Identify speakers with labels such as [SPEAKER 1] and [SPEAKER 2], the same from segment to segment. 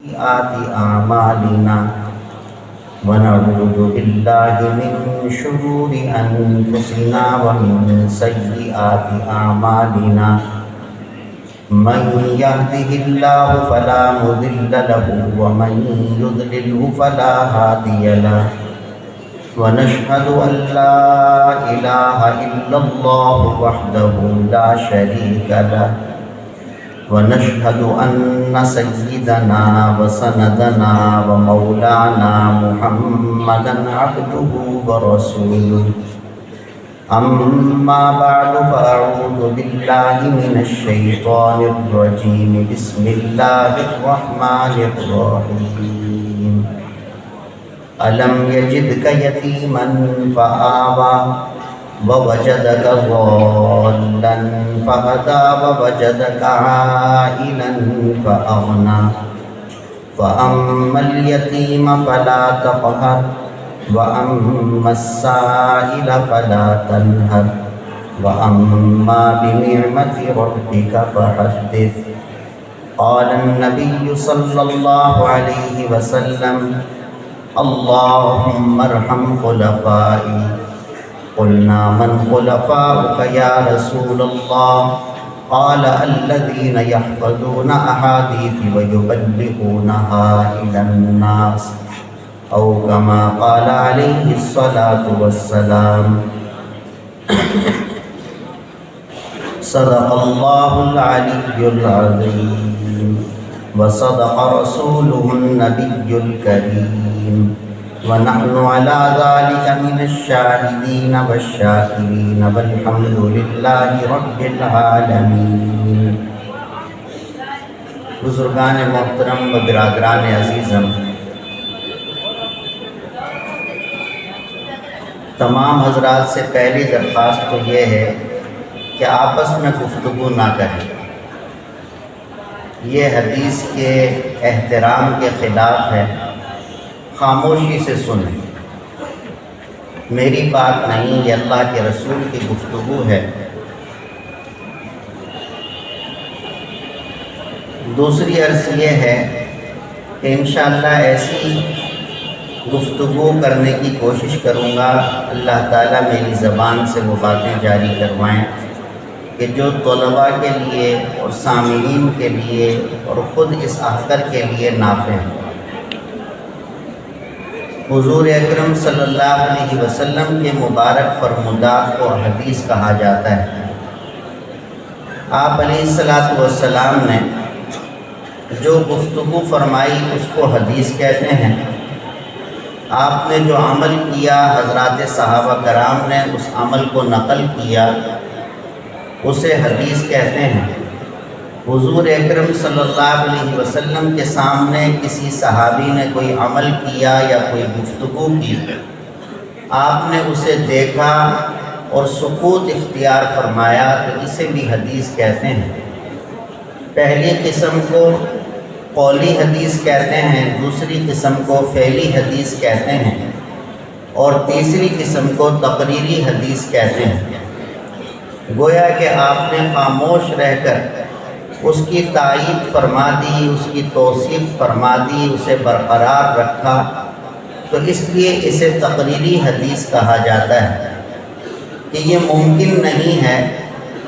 [SPEAKER 1] سيئات أعمالنا ونعوذ بالله من شرور أنفسنا ومن سيئات أعمالنا من يهده الله فلا مضل له ومن يضلله فلا هادي له ونشهد أن لا إله إلا الله وحده لا شريك له ونشهد أن سيدنا وسندنا ومولانا محمدا عبده ورسوله أما بعد فأعوذ بالله من الشيطان الرجيم بسم الله الرحمن الرحيم ألم يجدك يتيما فآوى ووجدك ضالا فهدى ووجدك عائلا فأغنى فأما اليتيم فلا تقهر وأما السائل فلا تنهر وأما بنعمة ربك فحدث. قال النبي صلى الله عليه وسلم اللهم ارحم خلفائي. قلنا من خلفاؤك يا رسول الله؟ قال الذين يحفظون أحاديث ويبلغونها إلى الناس أو كما قال عليه الصلاة والسلام. صدق الله العلي العظيم وصدق رسوله النبي الكريم ونحن على ذلك من الشاهدين والشاكرين والحمد لله رب العالمين. بزرگان محترم و برادران عزیزم، تمام حضرات سے پہلی درخواست تو یہ ہے کہ آپس میں گفتگو نہ کریں. یہ حدیث کے احترام کے خلاف ہے. خاموشی سے سنیں. میری بات نہیں، یہ اللہ کے رسول کی گفتگو ہے. دوسری عرض یہ ہے کہ انشاءاللہ ایسی گفتگو کرنے کی کوشش کروں گا. اللہ تعالیٰ میری زبان سے وہ باتیں جاری کروائیں کہ جو طلباء کے لیے اور سامعین کے لیے اور خود اس اختر کے لیے نافع ہیں. حضور اکرم صلی اللہ علیہ وسلم کے مبارک فرمودات کو حدیث کہا جاتا ہے. آپ علیہ السلام نے جو گفتگو فرمائی اس کو حدیث کہتے ہیں. آپ نے جو عمل کیا، حضرات صحابہ کرام نے اس عمل کو نقل کیا، اسے حدیث کہتے ہیں. حضور اکرم صلی اللہ علیہ وسلم کے سامنے کسی صحابی نے کوئی عمل کیا یا کوئی گفتگو کی، آپ نے اسے دیکھا اور سکوت اختیار فرمایا تو اسے بھی حدیث کہتے ہیں. پہلی قسم کو قولی حدیث کہتے ہیں، دوسری قسم کو فعلی حدیث کہتے ہیں، اور تیسری قسم کو تقریری حدیث کہتے ہیں. گویا کہ آپ نے خاموش رہ کر اس کی تائید فرما دی، اس کی توصیف فرما دی، اسے برقرار رکھا، تو اس لیے اسے تقریری حدیث کہا جاتا ہے. کہ یہ ممکن نہیں ہے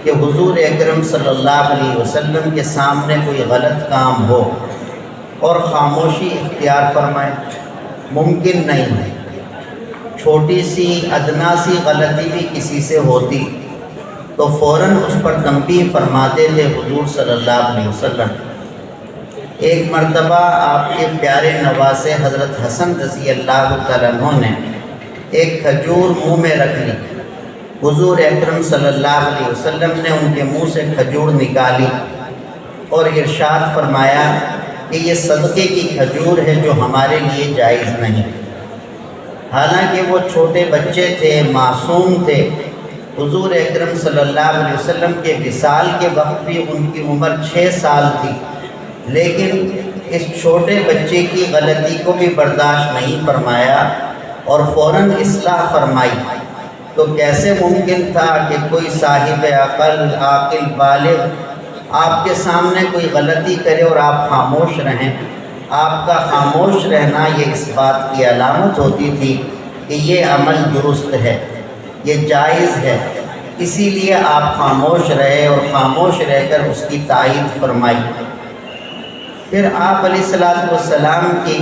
[SPEAKER 1] کہ حضور اکرم صلی اللہ علیہ وسلم کے سامنے کوئی غلط کام ہو اور خاموشی اختیار فرمائے. ممکن نہیں ہے. چھوٹی سی ادنا سی غلطی بھی کسی سے ہوتی تو فوراً اس پر تنبیہ فرماتے تھے حضور صلی اللہ علیہ وسلم. ایک مرتبہ آپ کے پیارے نواسے حضرت حسن رضی اللہ تعالیٰ عنہ نے ایک کھجور منہ میں رکھ لی. حضور اکرم صلی اللہ علیہ وسلم نے ان کے منہ سے کھجور نکالی اور ارشاد فرمایا کہ یہ صدقے کی کھجور ہے جو ہمارے لیے جائز نہیں. حالانکہ وہ چھوٹے بچے تھے، معصوم تھے. حضور اکرم صلی اللہ علیہ وسلم کے وصال کے وقت بھی ان کی عمر 6 سال تھی، لیکن اس چھوٹے بچے کی غلطی کو بھی برداشت نہیں فرمایا اور فوراً اصلاح فرمائی. تو کیسے ممکن تھا کہ کوئی صاحب عقل، عاقل، بالغ آپ کے سامنے کوئی غلطی کرے اور آپ خاموش رہیں؟ آپ کا خاموش رہنا یہ اس بات کی علامت ہوتی تھی کہ یہ عمل درست ہے، یہ جائز ہے، اسی لیے آپ خاموش رہے اور خاموش رہ کر اس کی تائید فرمائی۔ پھر آپ علیہ السلام کی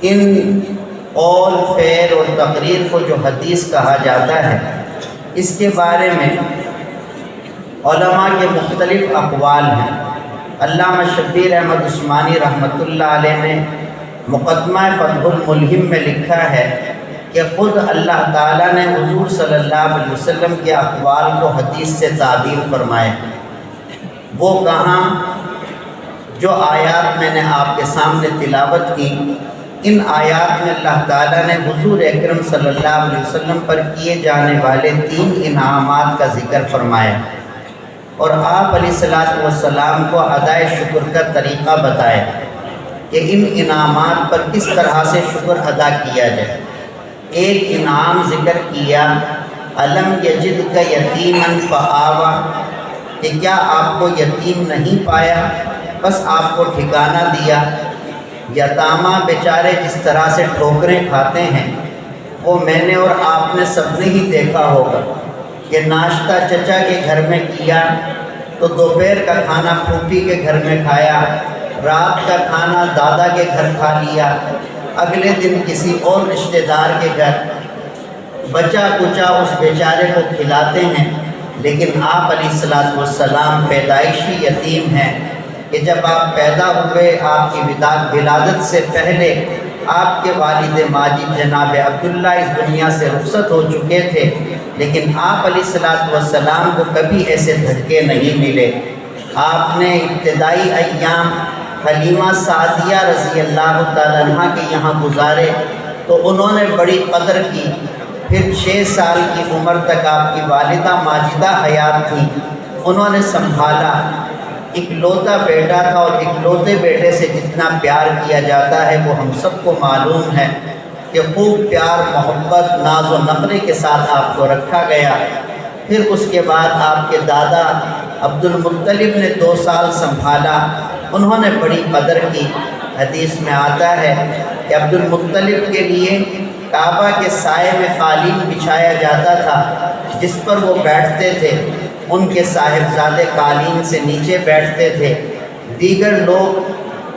[SPEAKER 1] ان قول، فعل اور تقریر کو جو حدیث کہا جاتا ہے، اس کے بارے میں علماء کے مختلف اقوال ہیں۔ علامہ شبیر احمد عثمانی رحمۃ اللہ علیہ نے مقدمہ فتح الملہم میں لکھا ہے کہ خود اللہ تعالیٰ نے حضور صلی اللہ علیہ وسلم کے اقوال کو حدیث سے تعبیر فرمائے۔ وہ کہاں جو آیات میں نے آپ کے سامنے تلاوت کی، ان آیات میں اللہ تعالیٰ نے حضور اکرم صلی اللہ علیہ وسلم پر کیے جانے والے 3 انعامات کا ذکر فرمایا اور آپ علیہ السلام کو ادائے شکر کا طریقہ بتایا کہ ان انعامات پر کس طرح سے شکر ادا کیا جائے۔ ایک انعام ذکر کیا، الم یجدک یتیما فآویٰ، کہ کیا آپ کو یتیم نہیں پایا بس آپ کو ٹھکانہ دیا۔ یتامہ بیچارے جس طرح سے ٹھوکریں کھاتے ہیں، وہ میں نے اور آپ نے سب نے ہی دیکھا ہوگا کہ ناشتہ چچا کے گھر میں کیا تو دوپہر کا کھانا پھوپھی کے گھر میں کھایا، رات کا کھانا دادا کے گھر کھا لیا، اگلے دن کسی اور رشتہ دار کے گھر بچا کچا اس بیچارے کو کھلاتے ہیں۔ لیکن آپ علیہ السلام پیدائشی یتیم ہیں کہ جب آپ پیدا ہوئے، آپ کی ولادت سے پہلے آپ کے والد ماجد جناب عبداللہ اس دنیا سے رخصت ہو چکے تھے، لیکن آپ علیہ السلام کو کبھی ایسے دھکے نہیں ملے۔ آپ نے ابتدائی ایام حلیمہ سعدیہ رضی اللہ تعالیٰ عنہ کے یہاں گزارے تو انہوں نے بڑی قدر کی۔ پھر 6 سال کی عمر تک آپ کی والدہ ماجدہ حیات تھیں، انہوں نے سنبھالا۔ اکلوتا بیٹا تھا اور اکلوتے بیٹے سے جتنا پیار کیا جاتا ہے وہ ہم سب کو معلوم ہے کہ خوب پیار، محبت، ناز و نخرے کے ساتھ آپ کو رکھا گیا۔ پھر اس کے بعد آپ کے دادا عبد المطلب نے 2 سال سنبھالا، انہوں نے بڑی قدر کی۔ حدیث میں آتا ہے کہ عبد المطلب کے لیے کعبہ کے سائے میں قالین بچھایا جاتا تھا جس پر وہ بیٹھتے تھے، ان کے صاحبزادے قالین سے نیچے بیٹھتے تھے۔ دیگر لوگ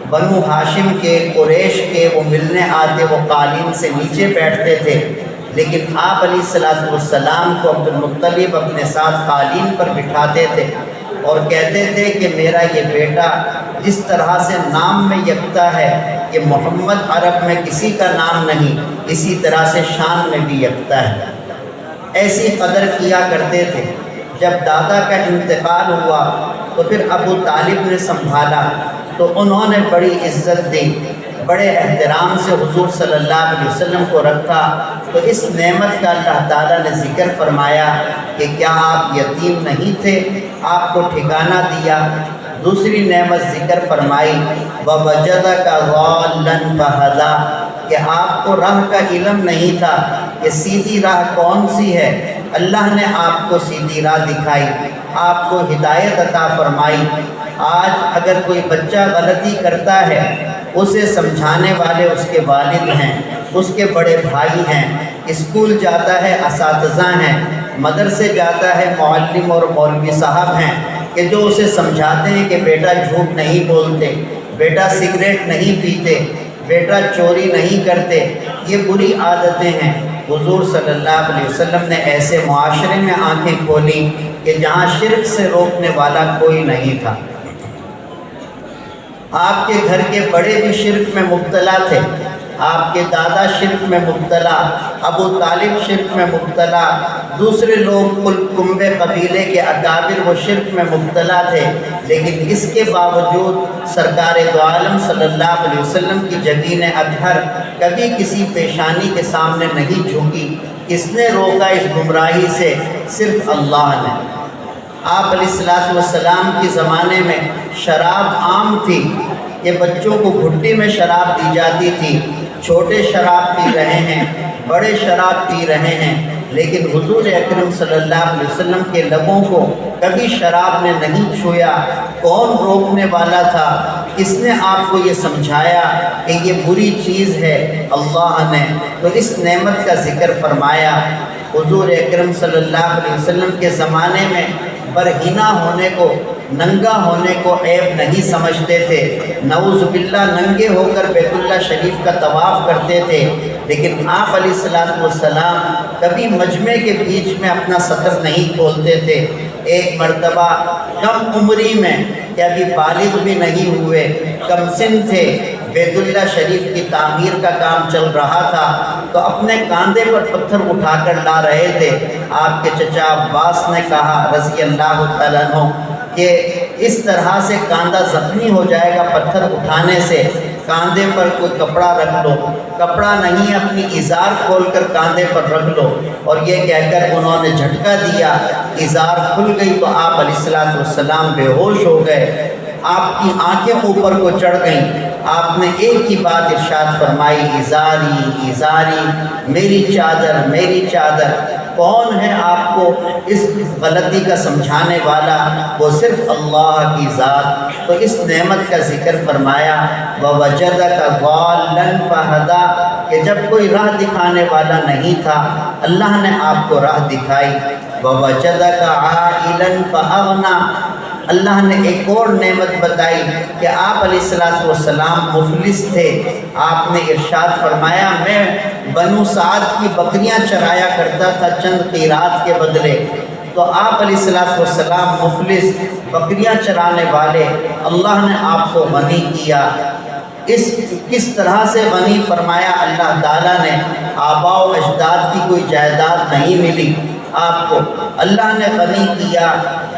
[SPEAKER 1] بنو ہاشم کے، قریش کے، وہ ملنے آتے، وہ قالین سے نیچے بیٹھتے تھے، لیکن آپ علیہ السلام کو عبد المطلب اپنے ساتھ قالین پر بٹھاتے تھے اور کہتے تھے کہ میرا یہ بیٹا جس طرح سے نام میں یکتا ہے کہ محمد عرب میں کسی کا نام نہیں، اسی طرح سے شان میں بھی یکتا ہے۔ ایسی قدر کیا کرتے تھے۔ جب دادا کا انتقال ہوا تو پھر ابو طالب نے سنبھالا تو انہوں نے بڑی عزت دی، بڑے احترام سے حضور صلی اللہ علیہ وسلم کو رکھا۔ تو اس نعمت کا اللہ تعالیٰ نے ذکر فرمایا کہ کیا آپ یتیم نہیں تھے، آپ کو ٹھکانہ دیا۔ دوسری نعمت ذکر فرمائی وَوَجَدَكَ ضَالًّا فَهَدَىٰ، کہ آپ کو راہ کا علم نہیں تھا کہ سیدھی راہ کون سی ہے، اللہ نے آپ کو سیدھی راہ دکھائی، آپ کو ہدایت عطا فرمائی۔ آج اگر کوئی بچہ غلطی کرتا ہے، اسے سمجھانے والے اس کے والد ہیں، اس کے بڑے بھائی ہیں، اسکول جاتا ہے اساتذہ ہیں، مدرسے جاتا ہے معلم اور مولوی صاحب ہیں کہ جو اسے سمجھاتے ہیں کہ بیٹا جھوٹ نہیں بولتے، بیٹا سگریٹ نہیں پیتے، بیٹا چوری نہیں کرتے، یہ بری عادتیں ہیں۔ حضور صلی اللہ علیہ وسلم نے ایسے معاشرے میں آنکھیں کھولی کہ جہاں شرک سے روکنے والا کوئی نہیں تھا۔ آپ کے گھر کے بڑے بھی شرک میں مبتلا تھے، آپ کے دادا شرک میں مبتلا، ابو طالب شرک میں مبتلا، دوسرے لوگ کنب قبیلے کے اکابر وہ شرک میں مبتلا تھے، لیکن اس کے باوجود سرکار دو عالم صلی اللہ علیہ وسلم کی جبین اطہر کبھی کسی پیشانی کے سامنے نہیں جھکی۔ کس نے روکا اس گمراہی سے؟ صرف اللہ نے۔ آپ علیہ السلام کے زمانے میں شراب عام تھی کہ بچوں کو گھٹی میں شراب دی جاتی تھی، چھوٹے شراب پی رہے ہیں، بڑے شراب پی رہے ہیں، لیکن حضور اکرم صلی اللہ علیہ وسلم کے لبوں کو کبھی شراب نے نہیں چھویا۔ کون روکنے والا تھا؟ کس نے آپ کو یہ سمجھایا کہ یہ بری چیز ہے؟ اللہ نے۔ تو اس نعمت کا ذکر فرمایا۔ حضور اکرم صلی اللہ علیہ وسلم کے زمانے میں برہنہ ہونے کو، ننگا ہونے کو عیب نہیں سمجھتے تھے۔ نعوذ باللہ ننگے ہو کر بیت اللہ شریف کا طواف کرتے تھے، لیکن آپ علیہ السلام کبھی مجمع کے بیچ میں اپنا سطر نہیں کھولتے تھے۔ ایک مرتبہ کم عمری میں، کہ ابھی بالغ بھی نہیں ہوئے، کم سن تھے، بیت اللہ شریف کی تعمیر کا کام چل رہا تھا، تو اپنے کاندھے پر پتھر اٹھا کر لا رہے تھے۔ آپ کے چچا عباس نے کہا رضی اللہ تعالیٰ عنہ کہ اس طرح سے کاندھا زخمی ہو جائے گا پتھر اٹھانے سے، کاندھے پر کوئی کپڑا رکھ لو۔ کپڑا نہیں، اپنی ازار کھول کر کاندھے پر رکھ لو۔ اور یہ کہہ کر انہوں نے جھٹکا دیا، ازار کھل گئی تو آپ علیہ السلام بے ہوش ہو گئے، آپ کی آنکھیں اوپر کو چڑھ گئیں۔ آپ نے ایک ہی بات ارشاد فرمائی، ازاری ازاری، میری چادر میری چادر۔ کون ہے آپ کو اس غلطی کا سمجھانے والا؟ وہ صرف اللہ کی ذات۔ تو اس نعمت کا ذکر فرمایا، وَوَجَدَكَ ضَالًّا فَهَدَىٰ، کہ جب کوئی راہ دکھانے والا نہیں تھا اللہ نے آپ کو راہ دکھائی۔ وَوَجَدَكَ عَائِلًا فَأَغْنَىٰ، اللہ نے ایک اور نعمت بتائی کہ آپ علیہ السلام مفلس تھے۔ آپ نے ارشاد فرمایا، میں بنو سعد کی بکریاں چرایا کرتا تھا چند قیرات کے بدلے۔ تو آپ علیہ السلام مفلس، بکریاں چرانے والے، اللہ نے آپ کو غنی کیا۔ کس طرح سے غنی فرمایا اللہ تعالیٰ نے؟ آباء و اجداد کی کوئی جائیداد نہیں ملی آپ کو، اللہ نے غنی کیا،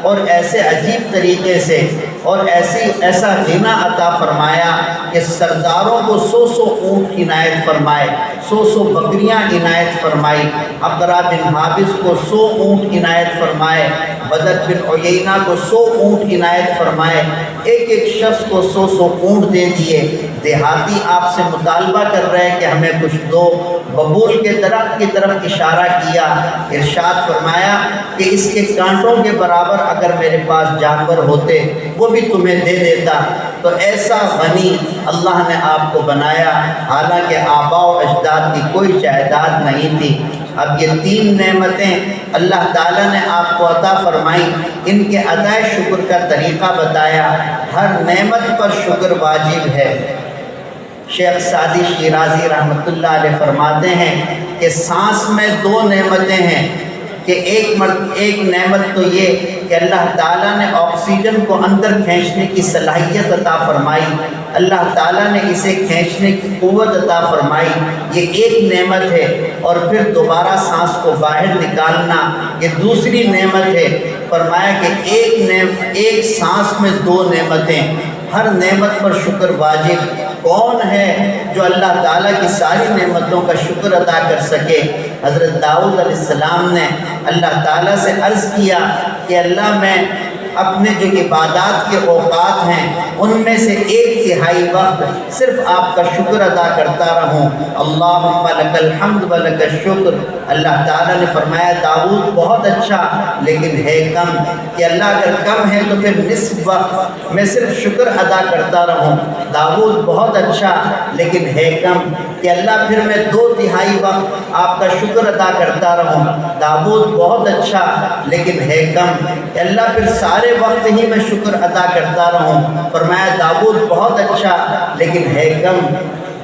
[SPEAKER 1] اور ایسے عجیب طریقے سے، اور ایسا غنا عطا فرمایا کہ سرداروں کو 100 اونٹ عنایت فرمائے، 100 بکریاں عنایت فرمائی، اقرا بن حابس کو 100 اونٹ عنایت فرمائے، بدر بن عیینہ کو 100 اونٹ عنایت فرمائے، ایک ایک شخص کو 100 اونٹ دے دیے۔ دیہاتی آپ سے مطالبہ کر رہے ہیں کہ ہمیں کچھ دو، ببول کے درخت کی طرف اشارہ کیا، ارشاد فرمایا کہ اس کے کانٹوں کے برابر اگر میرے پاس جانور ہوتے وہ بھی تمہیں دے دیتا۔ تو ایسا غنی اللہ نے آپ کو بنایا، حالانکہ آباء و اجداد کی کوئی جائیداد نہیں تھی۔ اب یہ 3 نعمتیں اللہ تعالیٰ نے آپ کو عطا فرمائی، ان کے ادائے شکر کا طریقہ بتایا۔ ہر نعمت پر شکر واجب ہے۔ شیخ سعدی شیرازی رحمۃ اللہ علیہ فرماتے ہیں کہ سانس میں 2 نعمتیں ہیں، کہ ایک نعمت تو یہ کہ اللہ تعالیٰ نے آکسیجن کو اندر کھینچنے کی صلاحیت عطا فرمائی، اللہ تعالیٰ نے اسے کھینچنے کی قوت عطا فرمائی، یہ ایک نعمت ہے۔ اور پھر دوبارہ سانس کو باہر نکالنا، یہ دوسری نعمت ہے۔ فرمایا کہ ایک سانس میں 2 نعمتیں، ہر نعمت پر شکر واجب۔ کون ہے جو اللہ تعالیٰ کی ساری نعمتوں کا شکر ادا کر سکے؟ حضرت داؤد علیہ السلام نے اللہ تعالیٰ سے عرض کیا کہ اللہ، میں اپنے جو عبادات کے اوقات ہیں ان میں سے 1/3 وقت صرف آپ کا شکر ادا کرتا رہوں۔ اللہم لک الحمد و لک الشکر۔ اللہ تعالیٰ نے فرمایا داؤد بہت اچھا، لیکن ہے کم، کہ اللہ اگر کم ہے تو پھر نصف وقت میں صرف شکر ادا کرتا رہوں۔ داؤد بہت اچھا، لیکن ہے کم، کہ اللہ پھر میں 2/3 وقت آپ کا شکر ادا کرتا رہوں۔ داؤد بہت اچھا، لیکن ہے کم، کہ اللہ پھر سارے وقت ہی میں شکر ادا کرتا رہوں۔ فرمایا داؤد بہت اچھا، لیکن ہے کم۔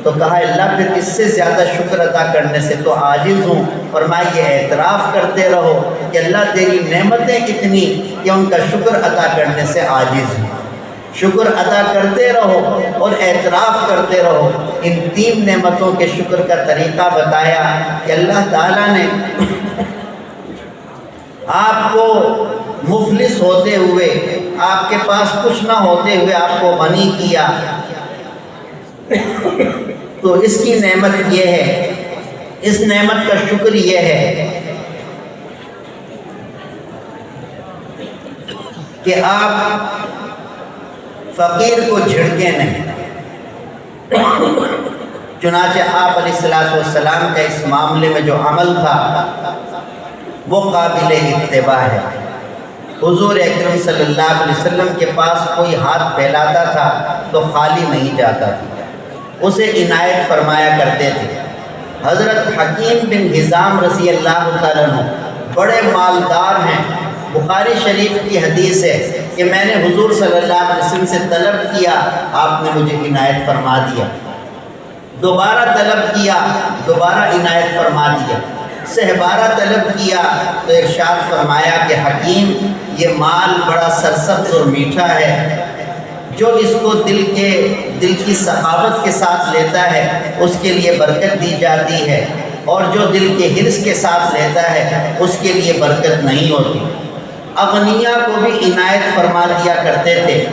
[SPEAKER 1] تو کہا اللہ پھر اس سے زیادہ شکر ادا کرنے سے تو عاجز ہوں۔ فرمایا یہ اعتراف کرتے رہو کہ اللہ تیری نعمتیں اتنی کہ ان کا شکر ادا کرنے سے عاجز ہوں۔ شکر ادا کرتے رہو اور اعتراف کرتے رہو۔ ان 3 نعمتوں کے شکر کا طریقہ بتایا کہ اللہ تعالیٰ نے آپ کو مفلس ہوتے ہوئے، آپ کے پاس کچھ نہ ہوتے ہوئے آپ کو غنی کیا۔ تو اس کی نعمت یہ ہے، اس نعمت کا شکر یہ ہے کہ آپ فقیر کو جھڑکیں نہیں۔ چنانچہ آپ علیہ السلام کا اس معاملے میں جو عمل تھا وہ قابل اتباع ہے۔ حضور اکرم صلی اللہ علیہ وسلم کے پاس کوئی ہاتھ پھیلاتا تھا تو خالی نہیں جاتا تھا، اسے عنایت فرمایا کرتے تھے۔ حضرت حکیم بن حزام رضی اللہ تعالیٰ عنہ بڑے مالدار ہیں۔ بخاری شریف کی حدیث ہے کہ میں نے حضور صلی اللہ علیہ وسلم سے طلب کیا، آپ نے مجھے عنایت فرما دیا، دوبارہ طلب کیا، دوبارہ عنایت فرما دیا، سہبارہ طلب کیا تو ارشاد فرمایا کہ حکیم یہ مال بڑا سرسبز اور میٹھا ہے، جو اس کو دل کی سخاوت کے ساتھ لیتا ہے اس کے لیے برکت دی جاتی ہے، اور جو دل کے حرص کے ساتھ لیتا ہے اس کے لیے برکت نہیں ہوتی۔ اغنیاء کو بھی عنایت فرما دیا کرتے تھے،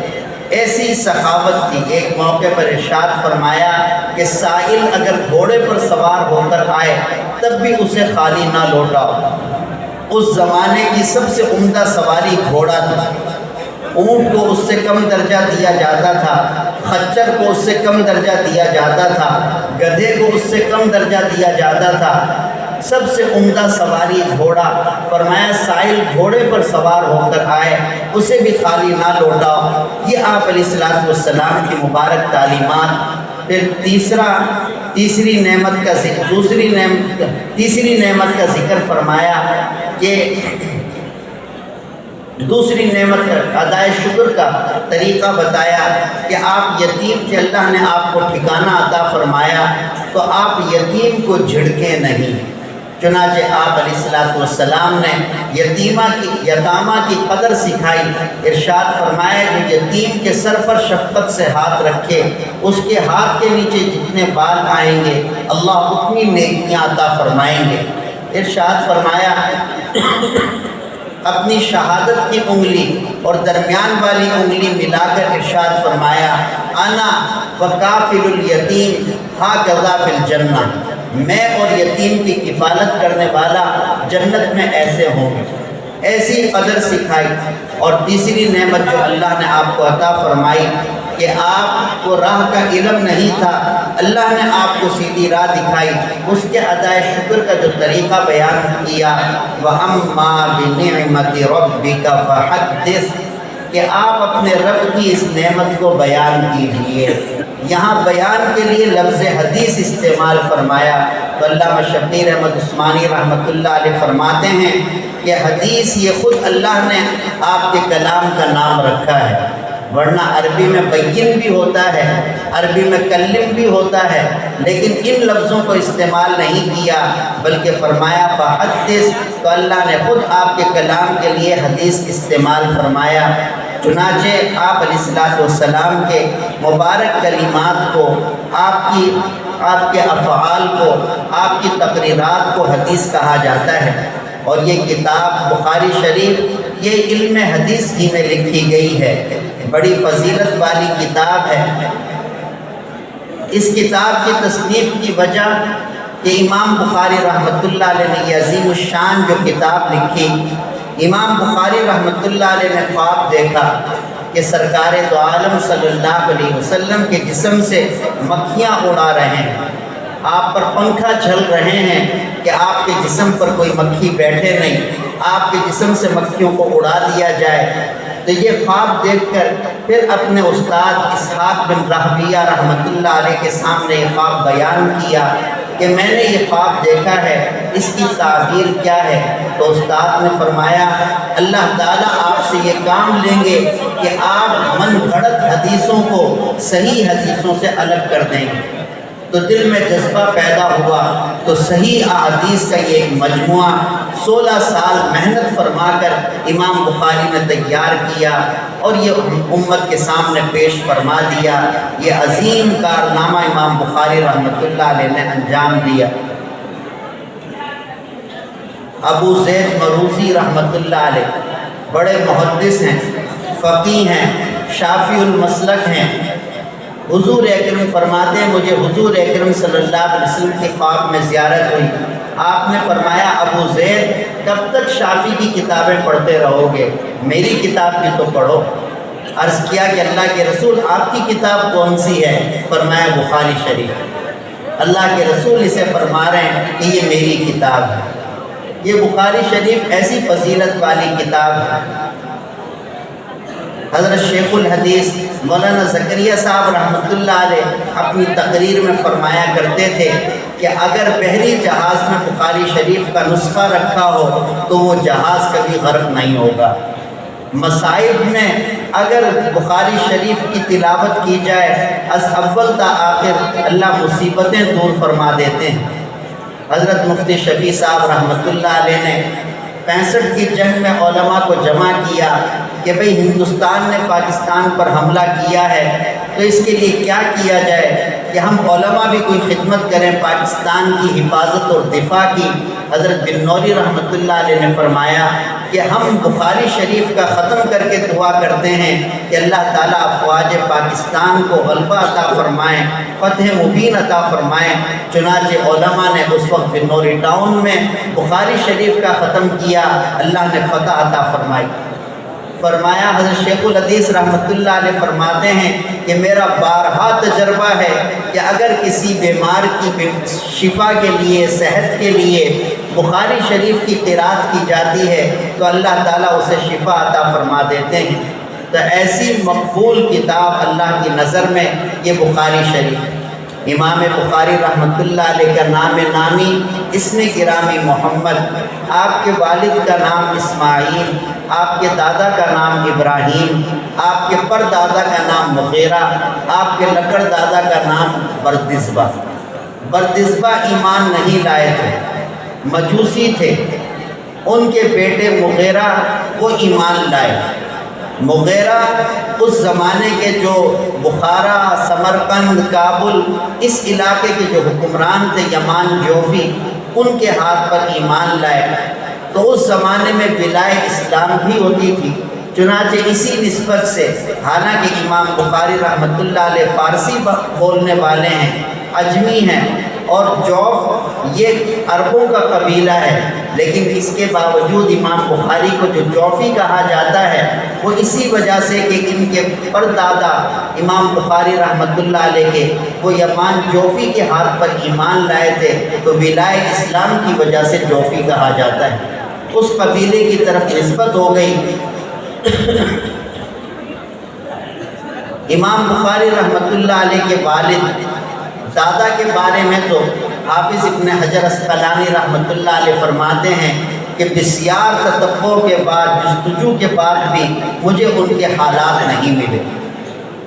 [SPEAKER 1] ایسی سخاوت تھی۔ ایک موقع پر ارشاد فرمایا کہ سائل اگر گھوڑے پر سوار ہو کر آئے تب بھی اسے خالی نہ لوٹاؤ۔ اس زمانے کی سب سے عمدہ سواری گھوڑا تھا، اونٹ کو اس سے کم درجہ دیا جاتا تھا، خچر کو اس سے کم درجہ دیا جاتا تھا، گدھے کو اس سے کم درجہ دیا جاتا تھا، سب سے عمدہ سواری گھوڑا۔ فرمایا سائل گھوڑے پر سوار ہو کر آئے اسے بھی خالی نہ لوٹاؤ۔ یہ آپ علیہ السلام کی مبارک تعلیمات۔ پھر تیسری نعمت کا ذکر فرمایا کہ دوسری نعمت ادائے شکر کا طریقہ بتایا کہ آپ یتیم تھے، اللہ نے آپ کو ٹھکانہ عطا فرمایا تو آپ یتیم کو جھڑکیں نہیں۔ چنانچہ آپ علیہ السلام نے یتامہ کی قدر سکھائی۔ ارشاد فرمایا کہ یتیم کے سر پر شفقت سے ہاتھ رکھے، اس کے ہاتھ کے نیچے جتنے بال آئیں گے اللہ اتنی نیکیاں عطا فرمائیں گے۔ ارشاد فرمایا اپنی شہادت کی انگلی اور درمیان والی انگلی ملا کر ارشاد فرمایا انا وکافل الیتیم ہاکذا فی الجنہ، میں اور یتیم کی کفالت کرنے والا جنت میں ایسے ہوں گے۔ ایسی قدر سکھائی۔ اور تیسری نعمت جو اللہ نے آپ کو عطا فرمائی کہ آپ کو راہ کا علم نہیں تھا، اللہ نے آپ کو سیدھی راہ دکھائی، اس کے ادائے شکر کا جو طریقہ بیان کیا وَأَمَّا بِنِعْمَةِ رَبِّكَ فَحَدِّثْ، کہ آپ اپنے رب کی اس نعمت کو بیان کیجئے۔ یہاں بیان کے لیے لفظ حدیث استعمال فرمایا تو علامہ شبیر احمد عثمانی رحمۃ اللہ علیہ فرماتے ہیں کہ حدیث یہ خود اللہ نے آپ کے کلام کا نام رکھا ہے، ورنہ عربی میں بین بھی ہوتا ہے، عربی میں کلم بھی ہوتا ہے، لیکن ان لفظوں کو استعمال نہیں کیا بلکہ فرمایا فحدث، تو اللہ نے خود آپ کے کلام کے لیے حدیث استعمال فرمایا۔ چنانچہ آپ علیہ السلام کے مبارک کلمات کو، آپ کے افعال کو، آپ کی تقریرات کو حدیث کہا جاتا ہے۔ اور یہ کتاب بخاری شریف یہ علم حدیث ہی میں لکھی گئی ہے، بڑی فضیلت والی کتاب ہے۔ اس کتاب کی تصنیف کی وجہ کہ امام بخاری رحمۃ اللہ علیہ نے یہ عظیم الشان جو کتاب لکھی، امام بخاری رحمۃ اللہ علیہ نے خواب دیکھا کہ سرکار دو عالم صلی اللہ علیہ وسلم کے جسم سے مکھیاں اڑا رہے ہیں، آپ پر پنکھا چل رہے ہیں کہ آپ کے جسم پر کوئی مکھی بیٹھے نہیں، آپ کے جسم سے مکھیوں کو اڑا دیا جائے۔ تو یہ خواب دیکھ کر پھر اپنے استاد اسحاق بن راہویہ رحمۃ اللہ علیہ کے سامنے یہ خواب بیان کیا کہ میں نے یہ خواب دیکھا ہے، اس کی تعبیر کیا ہے؟ تو استاد نے فرمایا اللہ تعالیٰ آپ سے یہ کام لیں گے کہ آپ من گھڑت حدیثوں کو صحیح حدیثوں سے الگ کر دیں گے۔ تو دل میں جذبہ پیدا ہوا تو صحیح احادیث کا یہ ایک مجموعہ 16 سال محنت فرما کر امام بخاری نے تیار کیا اور یہ امت کے سامنے پیش فرما دیا۔ یہ عظیم کارنامہ امام بخاری رحمۃ اللہ علیہ نے انجام دیا۔ ابو زید مروزی رحمۃ اللہ علیہ بڑے محدث ہیں، فقیہ ہیں، شافعی المسلک ہیں۔ حضور اکرم فرماتے ہیں مجھے حضور اکرم صلی اللہ علیہ وسلم کی خواب میں زیارت ہوئی، آپ نے فرمایا ابو زید کب تک شافعی کی کتابیں پڑھتے رہو گے، میری کتاب بھی تو پڑھو۔ عرض کیا کہ اللہ کے رسول آپ کی کتاب کون سی ہے؟ فرمایا بخاری شریف۔ اللہ کے رسول اسے فرما رہے ہیں کہ یہ میری کتاب ہے۔ یہ بخاری شریف ایسی فضیلت والی کتاب ہے حضرت شیخ الحدیث مولانا زکریا صاحب رحمۃ اللہ علیہ اپنی تقریر میں فرمایا کرتے تھے کہ اگر بحری جہاز میں بخاری شریف کا نسخہ رکھا ہو تو وہ جہاز کبھی غرق نہیں ہوگا۔ مصائب میں اگر بخاری شریف کی تلاوت کی جائے از اول تا آخر اللہ مصیبتیں دور فرما دیتے ہیں۔ حضرت مفتی شفیع صاحب رحمۃ اللہ علیہ نے 65 کی جنگ میں علماء کو جمع کیا کہ بھئی ہندوستان نے پاکستان پر حملہ کیا ہے تو اس کے لیے کیا کیا جائے کہ ہم علماء بھی کوئی خدمت کریں پاکستان کی حفاظت اور دفاع کی۔ حضرت بن نوری رحمۃ اللہ علیہ نے فرمایا کہ ہم بخاری شریف کا ختم کر کے دعا کرتے ہیں کہ اللہ تعالیٰ افواج پاکستان کو غلبہ عطا فرمائیں، فتح مبین عطا فرمائیں۔ چنانچہ علماء نے اس وقت بن نوری ٹاؤن میں بخاری شریف کا ختم کیا، اللہ نے فتح عطا فرمائی۔ فرمایا حضرت شیخ الحدیث رحمۃ اللہ علیہ فرماتے ہیں کہ میرا بارہا تجربہ ہے کہ اگر کسی بیمار کی شفا کے لیے، صحت کے لیے بخاری شریف کی قرأت کی جاتی ہے تو اللہ تعالیٰ اسے شفا عطا فرما دیتے ہیں۔ تو ایسی مقبول کتاب اللہ کی نظر میں یہ بخاری شریف۔ امام بخاری رحمۃ اللہ علیہ کا نام نامی اسم گرامی محمد، آپ کے والد کا نام اسماعیل، آپ کے دادا کا نام ابراہیم، آپ کے پردادا کا نام مغیرہ، آپ کے لکڑ دادا کا نام بردزبہ۔ بردزبہ ایمان نہیں لائے تھے، مجوسی تھے، ان کے بیٹے مغیرہ وہ ایمان لائے۔ مغیرہ اس زمانے کے جو بخارا، سمرقند، کابل اس علاقے کے جو حکمران تھے یمان جوفی، ان کے ہاتھ پر ایمان لائے۔ تو اس زمانے میں ولائے اسلام بھی ہوتی تھی، چنانچہ اسی نسبت سے حالانکہ امام بخاری رحمۃ اللہ علیہ فارسی بولنے والے ہیں، اجمی ہیں، اور جوف یہ عربوں کا قبیلہ ہے، لیکن اس کے باوجود امام بخاری کو جو جوفی کہا جاتا ہے وہ اسی وجہ سے کہ ان کے پردادا امام بخاری رحمۃ اللہ علیہ کے وہ یمان جوفی کے ہاتھ پر ایمان لائے تھے، تو ولائے اسلام کی وجہ سے جوفی کہا جاتا ہے، اس قبیلے کی طرف نسبت ہو گئی۔ امام بخاری رحمۃ اللہ علیہ کے والد دادا کے بارے میں تو حافظ ابن حجر اسقلانی رحمۃ اللہ علیہ فرماتے ہیں کہ بسیار تتبع کے بعد، جستجو کے بعد بھی مجھے ان کے حالات نہیں ملے۔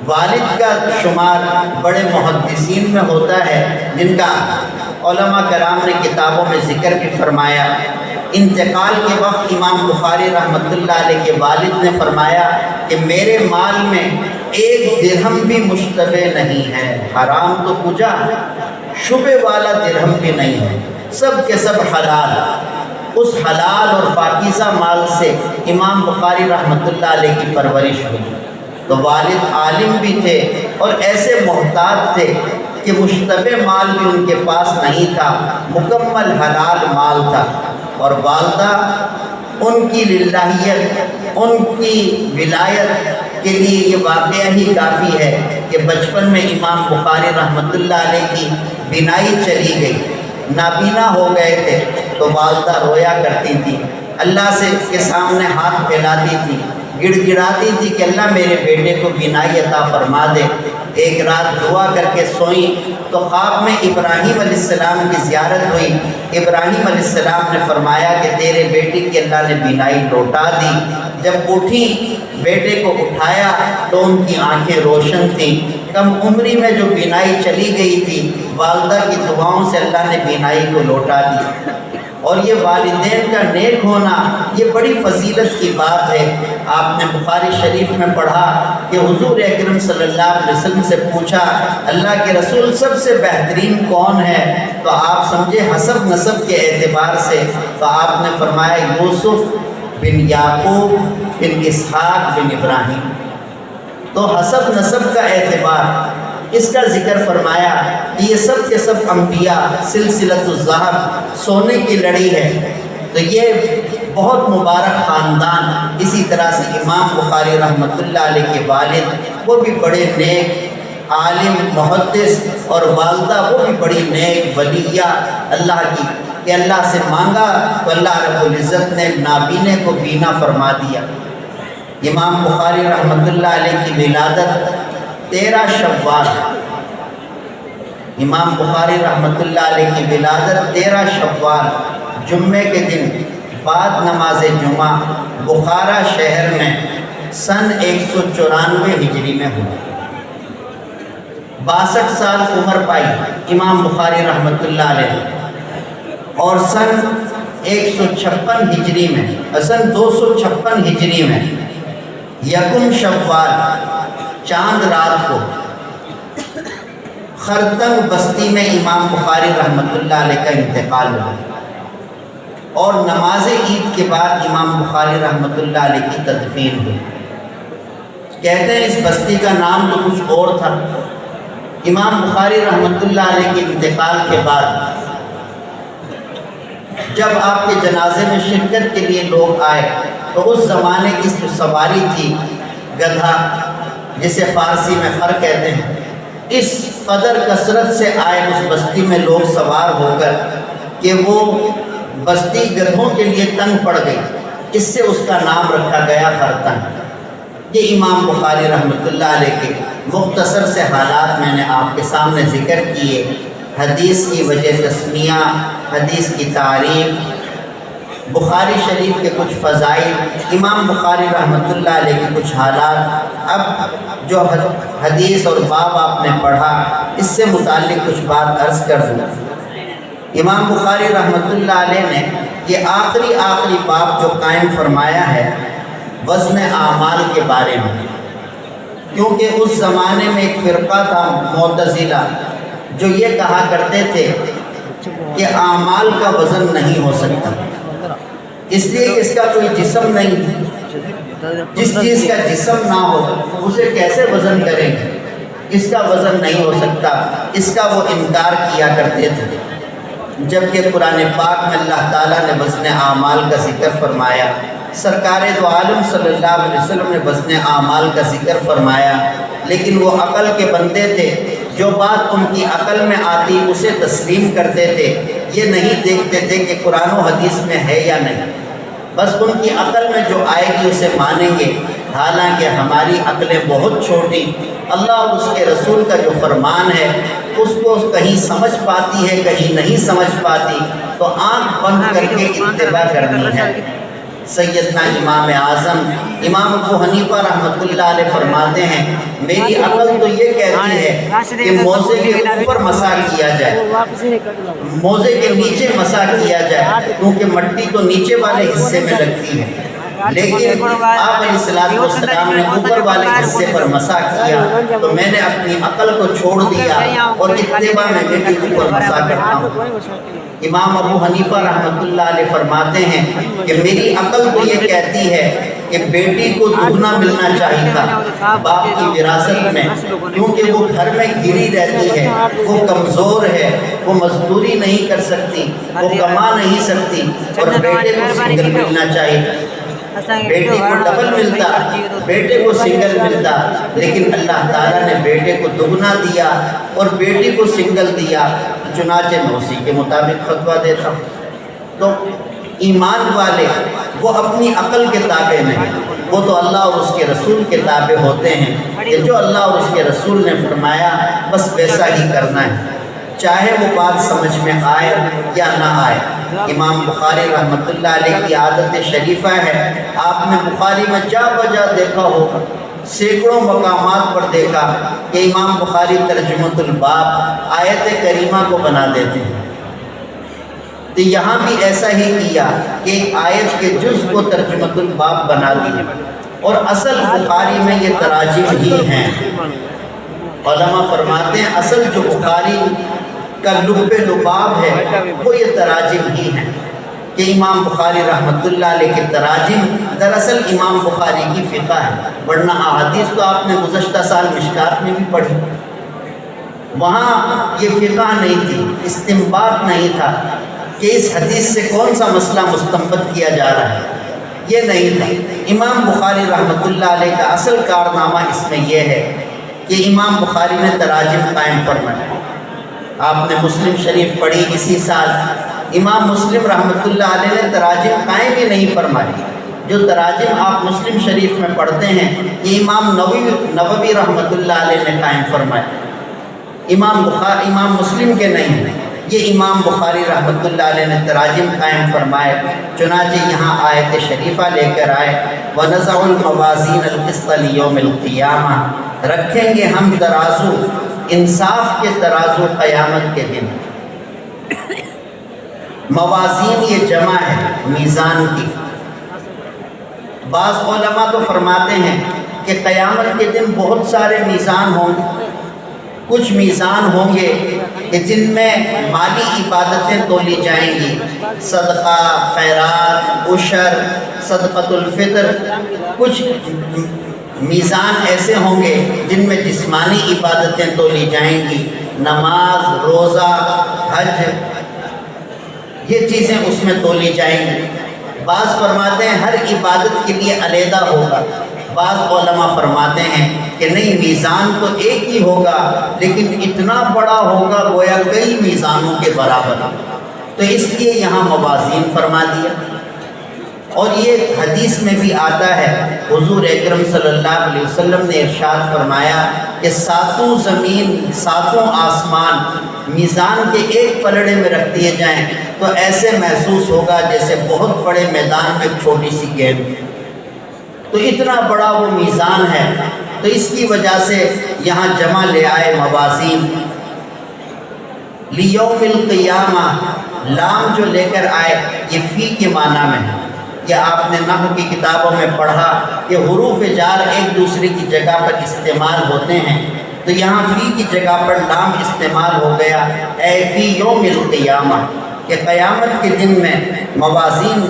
[SPEAKER 1] والد کا شمار بڑے محدثین میں ہوتا ہے جن کا علماء کرام نے کتابوں میں ذکر بھی فرمایا۔ انتقال کے وقت امام بخاری رحمۃ اللہ علیہ کے والد نے فرمایا کہ میرے مال میں 1 درہم بھی مشتبہ نہیں ہے، حرام تو پوجا، شبہ والا درہم بھی نہیں ہے، سب کے سب حلال۔ اس حلال اور پاکیزہ مال سے امام بخاری رحمۃ اللہ علیہ کی پرورش ہوئی۔ تو والد عالم بھی تھے اور ایسے محتاط تھے کہ مشتبہ مال بھی ان کے پاس نہیں تھا، مکمل حلال مال تھا۔ اور والدہ ان کی للہیت، ان کی ولایت کے لیے یہ واقعہ ہی کافی ہے کہ بچپن میں امام بخاری رحمۃ اللہ علیہ کی بینائی چلی گئی، نابینا ہو گئے تھے، تو والدہ رویا کرتی تھی، اللہ سے کے سامنے ہاتھ پھیلاتی تھی، گڑ گڑاتی تھی کہ اللہ میرے بیٹے کو بینائی عطا فرما دے۔ ایک رات دعا کر کے سوئیں تو خواب میں ابراہیم علیہ السلام کی زیارت ہوئی۔ ابراہیم علیہ السلام نے فرمایا کہ تیرے بیٹے کی اللہ نے بینائی لوٹا دی۔ جب اٹھی، بیٹے کو اٹھایا تو ان کی آنکھیں روشن تھیں، کم عمری میں جو بینائی چلی گئی تھی، والدہ کی دعاؤں سے اللہ نے بینائی کو لوٹا دی۔ اور یہ والدین کا نیک ہونا یہ بڑی فضیلت کی بات ہے۔ آپ نے بخاری شریف میں پڑھا کہ حضور اکرم صلی اللہ علیہ وسلم سے پوچھا اللہ کے رسول سب سے بہترین کون ہے؟ تو آپ سمجھے حسب نسب کے اعتبار سے، تو آپ نے فرمایا یوسف بن یعقوب بن اسحاق بن ابراہیم۔ تو حسب نسب کا اعتبار اس کا ذکر فرمایا کہ یہ سب کے سب انبیاء سلسلۃ الذہب، سونے کی لڑی ہے۔ تو یہ بہت مبارک خاندان۔ اسی طرح سے امام بخاری رحمۃ اللہ علیہ کے والد وہ بھی بڑے نیک عالم محدث، اور والدہ وہ بھی بڑی نیک ولیہ اللہ کی، کہ اللہ سے مانگا تو اللہ رب العزت نے نابینے کو بینا فرما دیا۔ امام بخاری رحمۃ اللہ علیہ کی ولادت 13 شوال، امام بخاری رحمۃ اللہ علیہ کی ولادت 13 شوال جمعے کے دن بعد نماز جمعہ بخارا شہر میں سن 194 ہجری میں ہوئی۔ 62 سال عمر پائی امام بخاری رحمۃ اللہ علیہ، اور سن 156 ہجری میں، سن 256 ہجری میں یکم شوال چاند رات کو خرطنگ بستی میں امام بخاری رحمۃ اللہ علیہ کا انتقال ہوا، اور نماز عید کے بعد امام بخاری رحمۃ اللہ علیہ کی تدفین ہوئی۔ کہتے ہیں اس بستی کا نام تو کچھ اور تھا۔ امام بخاری رحمۃ اللہ علیہ کے انتقال کے بعد جب آپ کے جنازے میں شرکت کے لیے لوگ آئے تو اس زمانے کی جو سواری تھی گدھا، جسے فارسی میں خر کہتے ہیں، اس قدر کثرت سے آئے اس بستی میں لوگ سوار ہو کر کہ وہ بستی گدھوں کے لیے تنگ پڑ گئی، اس سے اس کا نام رکھا گیا خرطنگ۔ یہ امام بخاری رحمۃ اللہ علیہ کے مختصر سے حالات میں نے آپ کے سامنے ذکر کیے۔ حدیث کی وجہ تسمیہ، حدیث کی تعریف، بخاری شریف کے کچھ فضائل، امام بخاری رحمۃ اللہ علیہ کے کچھ حالات۔ اب جو حدیث اور باب آپ نے پڑھا اس سے متعلق کچھ بات عرض کر دوں۔ امام بخاری رحمۃ اللہ علیہ نے یہ آخری باب جو قائم فرمایا ہے وزن اعمال کے بارے میں، کیونکہ اس زمانے میں ایک فرقہ تھا معتزلہ جو یہ کہا کرتے تھے کہ اعمال کا وزن نہیں ہو سکتا، اس لیے اس کا کوئی جسم نہیں ہے، جس چیز کا جسم نہ ہو اسے کیسے وزن کریں گے، اس کا وزن نہیں ہو سکتا، اس کا وہ انکار کیا کرتے تھے۔ جبکہ قرآن پاک میں اللہ تعالیٰ نے وزن اعمال کا ذکر فرمایا، سرکار دو عالم صلی اللہ علیہ وسلم نے وزن اعمال کا ذکر فرمایا، لیکن وہ عقل کے بندے تھے، جو بات ان کی عقل میں آتی اسے تسلیم کرتے تھے، یہ نہیں دیکھتے تھے کہ قرآن و حدیث میں ہے یا نہیں، بس ان کی عقل میں جو آئے گی اسے مانیں گے۔ حالانکہ ہماری عقلیں بہت چھوٹی، اللہ اور اس کے رسول کا جو فرمان ہے اس کو کہیں سمجھ پاتی ہے کہیں نہیں سمجھ پاتی، تو آنکھ بند کر کے اتباع کرنی ہے۔ سیدنا امام اعظم امام ابو حنیفہ رحمۃ اللہ علیہ فرماتے ہیں میری عقل تو یہ کہتی ہے کہ موزے کے اوپر مسح کیا جائے، موزے کے نیچے مسح کیا جائے، کیونکہ مٹی تو نیچے والے حصے میں لگتی ہے، لیکن آپ علیہ السلام نے اوپر والے حصے پر مسح کیا، تو میں نے اپنی عقل کو چھوڑ دیا اور اتباع میں بیٹی کے اوپر مسح کرتا ہوں۔ امام ابو حنیفہ رحمۃ اللہ علیہ فرماتے ہیں کہ میری عقل کو یہ کہتی ہے کہ بیٹی کو دگنا ملنا چاہیے تھا باپ کی وراثت میں، کیونکہ وہ گھر میں گری رہتی ہے، وہ کمزور ہے، وہ مزدوری نہیں کر سکتی، وہ کما نہیں سکتی، اور بیٹے کو سنگل ملنا چاہیے، بیٹی کو ڈبل ملتا، بیٹے کو سنگل ملتا، لیکن اللہ تعالیٰ نے بیٹے کو دگنا دیا اور بیٹی کو سنگل دیا، چنانچہ میں اسی کے مطابق فتویٰ دیتا ہوں۔ تو ایمان والے وہ اپنی عقل کے تابع نہیں، وہ تو اللہ اور اس کے رسول کے تابع ہوتے ہیں کہ جو اللہ اور اس کے رسول نے فرمایا بس ویسا ہی کرنا ہے، چاہے وہ بات سمجھ میں آئے یا نہ آئے۔ امام بخاری رحمۃ اللہ علیہ کی عادت شریفہ ہے، آپ نے بخاری میں جا بجا دیکھا ہوگا، سینکڑوں مقامات پر دیکھا کہ امام بخاری ترجمۃ الباب آیت کریمہ کو بنا دیتے ہیں، تو یہاں بھی ایسا ہی کیا کہ ایک آیت کے جز کو ترجمۃ الباب بنا دیا، اور اصل بخاری میں یہ تراجم ہی ہیں۔ علماء فرماتے ہیں اصل جو بخاری کا لب لباب ہے وہ یہ تراجم ہی ہیں، کہ امام بخاری رحمۃ اللہ علیہ کے تراجم دراصل امام بخاری کی فقہ ہے، ورنہ احادیث تو آپ نے گزشتہ سال مشکات میں بھی پڑھی، وہاں یہ فقہ نہیں تھی، استنباط نہیں تھا کہ اس حدیث سے کون سا مسئلہ مستنبط کیا جا رہا ہے، یہ نہیں تھا۔ امام بخاری رحمۃ اللہ علیہ کا اصل کارنامہ اس میں یہ ہے کہ امام بخاری نے تراجم قائم فرمائے۔ آپ نے مسلم شریف پڑھی اسی سال، امام مسلم رحمۃ اللہ علیہ نے تراجم قائم ہی نہیں فرمائی، جو تراجم آپ مسلم شریف میں پڑھتے ہیں یہ امام نووی رحمۃ اللہ علیہ نے قائم فرمائے، امام مسلم کے نہیں، یہ امام بخاری رحمۃ اللہ علیہ نے تراجم قائم فرمائے۔ چنانچہ یہاں آیت شریفہ لے کر آئے، وَنَزَعُ الْمَوَازِينَ الْقِسْطَ لِيَوْمِ الْقِيَامَةِ، رکھیں گے ہم ترازو، انصاف کے ترازو قیامت کے دن۔ موازین یہ جمع ہے میزان کی۔ بعض علماء تو فرماتے ہیں کہ قیامت کے دن بہت سارے میزان ہوں گے، کچھ میزان ہوں گے کہ جن میں مالی عبادتیں تولی جائیں گی، صدقہ، خیرات، عشر، صدقۃ الفطر۔ کچھ میزان ایسے ہوں گے جن میں جسمانی عبادتیں تولی جائیں گی، نماز، روزہ، حج، یہ چیزیں اس میں تولی جائیں گی۔ بعض فرماتے ہیں ہر عبادت کے لیے علیحدہ ہوگا، بعض علماء فرماتے ہیں کہ نہیں، میزان تو ایک ہی ہوگا لیکن اتنا بڑا ہوگا گویا کئی میزانوں کے برابر، تو اس لیے یہاں موازین فرما دیا۔ اور یہ حدیث میں بھی آتا ہے، حضور اکرم صلی اللہ علیہ وسلم نے ارشاد فرمایا کہ ساتوں زمین، ساتوں آسمان میزان کے ایک پلڑے میں رکھ دیے جائیں تو ایسے محسوس ہوگا جیسے بہت بڑے میدان میں ایک چھوٹی سی گیند۔ تو اتنا بڑا وہ میزان ہے، تو اس کی وجہ سے یہاں جمع لے آئے موازین۔ لیوم القیامہ، لام جو لے کر آئے یہ فی کے معنی میں ہے۔ یہ آپ نے نحو کی کتابوں میں پڑھا کہ حروف جار ایک دوسرے کی جگہ پر استعمال ہوتے ہیں، تو یہاں فی کی جگہ پر لام استعمال ہو گیا، اے فی یوم القیامہ، کہ قیامت کے دن میں موازین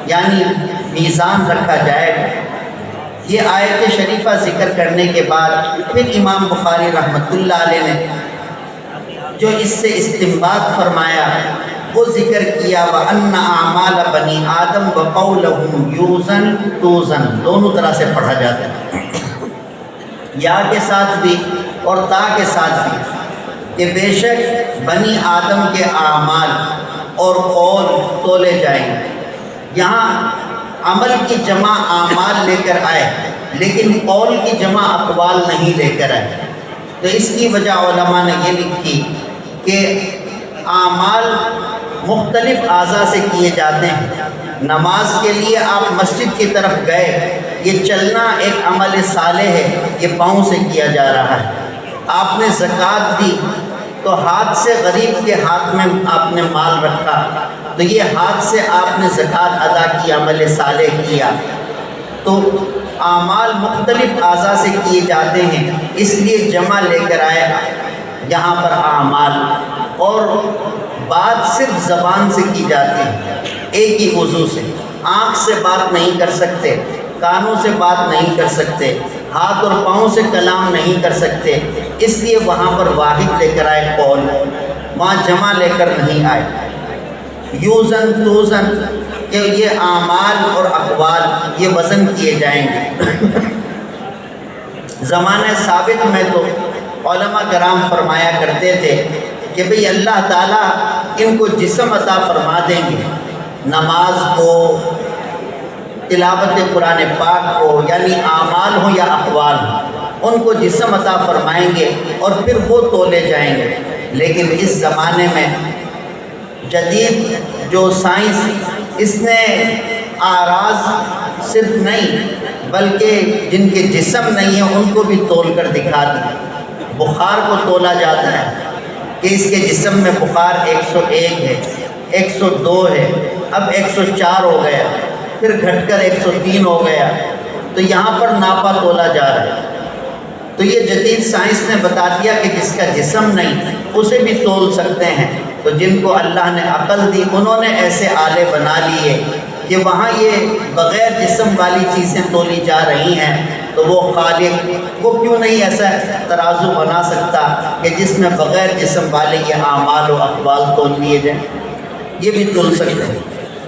[SPEAKER 1] یعنی میزان رکھا جائے گا۔ یہ آیت شریفہ ذکر کرنے کے بعد پھر امام بخاری رحمۃ اللہ علیہ نے جو اس سے استنباط فرمایا وہ ذکر کیا، وَأَنَّ أَعْمَالَ بَنِي آدَمَ وَقَوْلَهُمْ يُوزَنْ تُوزَنْ، دونوں طرح سے پڑھا جاتا ہے، یا کے ساتھ بھی اور تا کے ساتھ بھی، کہ بے شک بنی آدم کے اعمال اور قول تولے جائیں گے۔ یہاں عمل کی جمع اعمال لے کر آئے لیکن قول کی جمع اقوال نہیں لے کر آئے، تو اس کی وجہ علماء نے یہ لکھی کہ اعمال مختلف اعضاء سے کیے جاتے ہیں۔ نماز کے لیے آپ مسجد کی طرف گئے، یہ چلنا ایک عمل صالح ہے، یہ پاؤں سے کیا جا رہا ہے۔ آپ نے زکوٰۃ دی تو ہاتھ سے غریب کے ہاتھ میں آپ نے مال رکھا، تو یہ ہاتھ سے آپ نے زکوٰۃ ادا کی، عمل صالح کیا۔ تو اعمال مختلف اعضاء سے کیے جاتے ہیں، اس لیے جمع لے کر آئے یہاں پر اعمال، اور بات صرف زبان سے کی جاتی ہے، ایک ہی عضو سے۔ آنکھ سے بات نہیں کر سکتے، کانوں سے بات نہیں کر سکتے، ہاتھ اور پاؤں سے کلام نہیں کر سکتے، اس لیے وہاں پر واحد لے کر آئے قول، وہاں جمع لے کر نہیں آئے۔ یوزن توزن، کہ یہ اعمال اور اقوال یہ وزن کیے جائیں گے۔ زمانہ ثابت میں تو علماء کرام فرمایا کرتے تھے کہ بھئی اللہ تعالیٰ ان کو جسم عطا فرما دیں گے، نماز کو، تلاوت قرآن پاک کو، یعنی اعمال ہوں یا اقوال ہوں، ان کو جسم عطا فرمائیں گے اور پھر وہ تولے جائیں گے۔ لیکن اس زمانے میں جدید جو سائنس، اس نے اعراض صرف نہیں بلکہ جن کے جسم نہیں ہیں ان کو بھی تول کر دکھا دیا۔ بخار کو تولا جاتا ہے کہ اس کے جسم میں بخار 101 ہے، 102 ہے، اب 104 ہو گیا، پھر گھٹ کر 103 ہو گیا، تو یہاں پر ناپا تولا جا رہا ہے۔ تو یہ جدید سائنس نے بتا دیا کہ جس کا جسم نہیں اسے بھی تول سکتے ہیں۔ تو جن کو اللہ نے عقل دی انہوں نے ایسے آلے بنا لیے کہ وہاں یہ بغیر جسم والی چیزیں تولی جا رہی ہیں، تو وہ خالق وہ کیوں نہیں ایسا ترازو بنا سکتا کہ جس میں بغیر جسم والے یہ اعمال و اقوال تول لیے جائیں، یہ بھی تول سکتے ہیں۔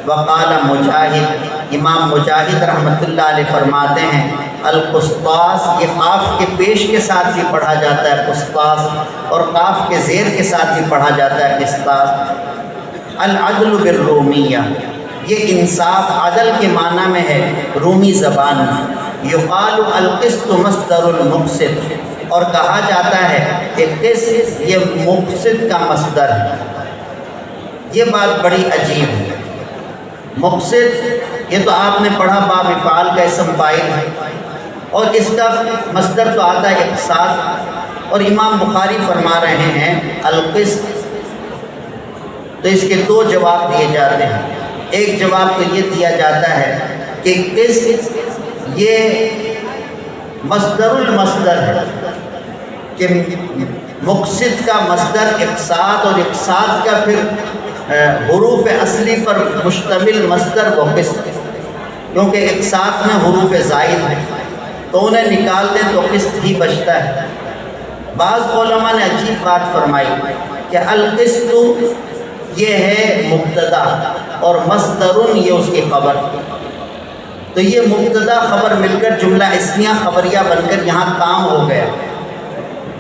[SPEAKER 1] وقال مجاہد، امام مجاہد رحمۃ اللہ علیہ فرماتے ہیں القسطاس، یہ قاف کے پیش کے ساتھ بھی پڑھا جاتا ہے قسطاس، اور قاف کے زیر کے ساتھ بھی پڑھا جاتا ہے قسطاس۔ العدل بالرومیہ، یہ انصاف عدل کے معنی میں ہے رومی زبان میں۔ یقال القسط مصدر المقسط، اور کہا جاتا ہے کہ قسط یہ مقسط کا مصدر ہے۔ یہ بات بڑی عجیب ہے۔ مقسط یہ تو آپ نے پڑھا باب افعال کا اسم فاعل ہے، اور اس کا مصدر تو آتا ہے اقساط، اور امام بخاری فرما رہے ہیں القسط۔ تو اس کے دو جواب دیے جاتے ہیں۔ ایک جواب تو یہ دیا جاتا ہے کہ قسط یہ مصدر المصدر ہے، کہ مقسط کا مصدر اقساط، اور اقساط کا پھر حروف اصلی پر مشتمل مصدر وہ قسط، کیونکہ اقساط میں حروف زائد ہیں تو انہیں نکال دیں تو قسط ہی بچتا ہے۔ بعض علماء نے عجیب بات فرمائی کہ القسط یہ ہے مبتدا اور مصدر یہ اس کی خبر، تو یہ مبتدا خبر مل کر جملہ اسمیہ خبریہ بن کر یہاں کام ہو گیا۔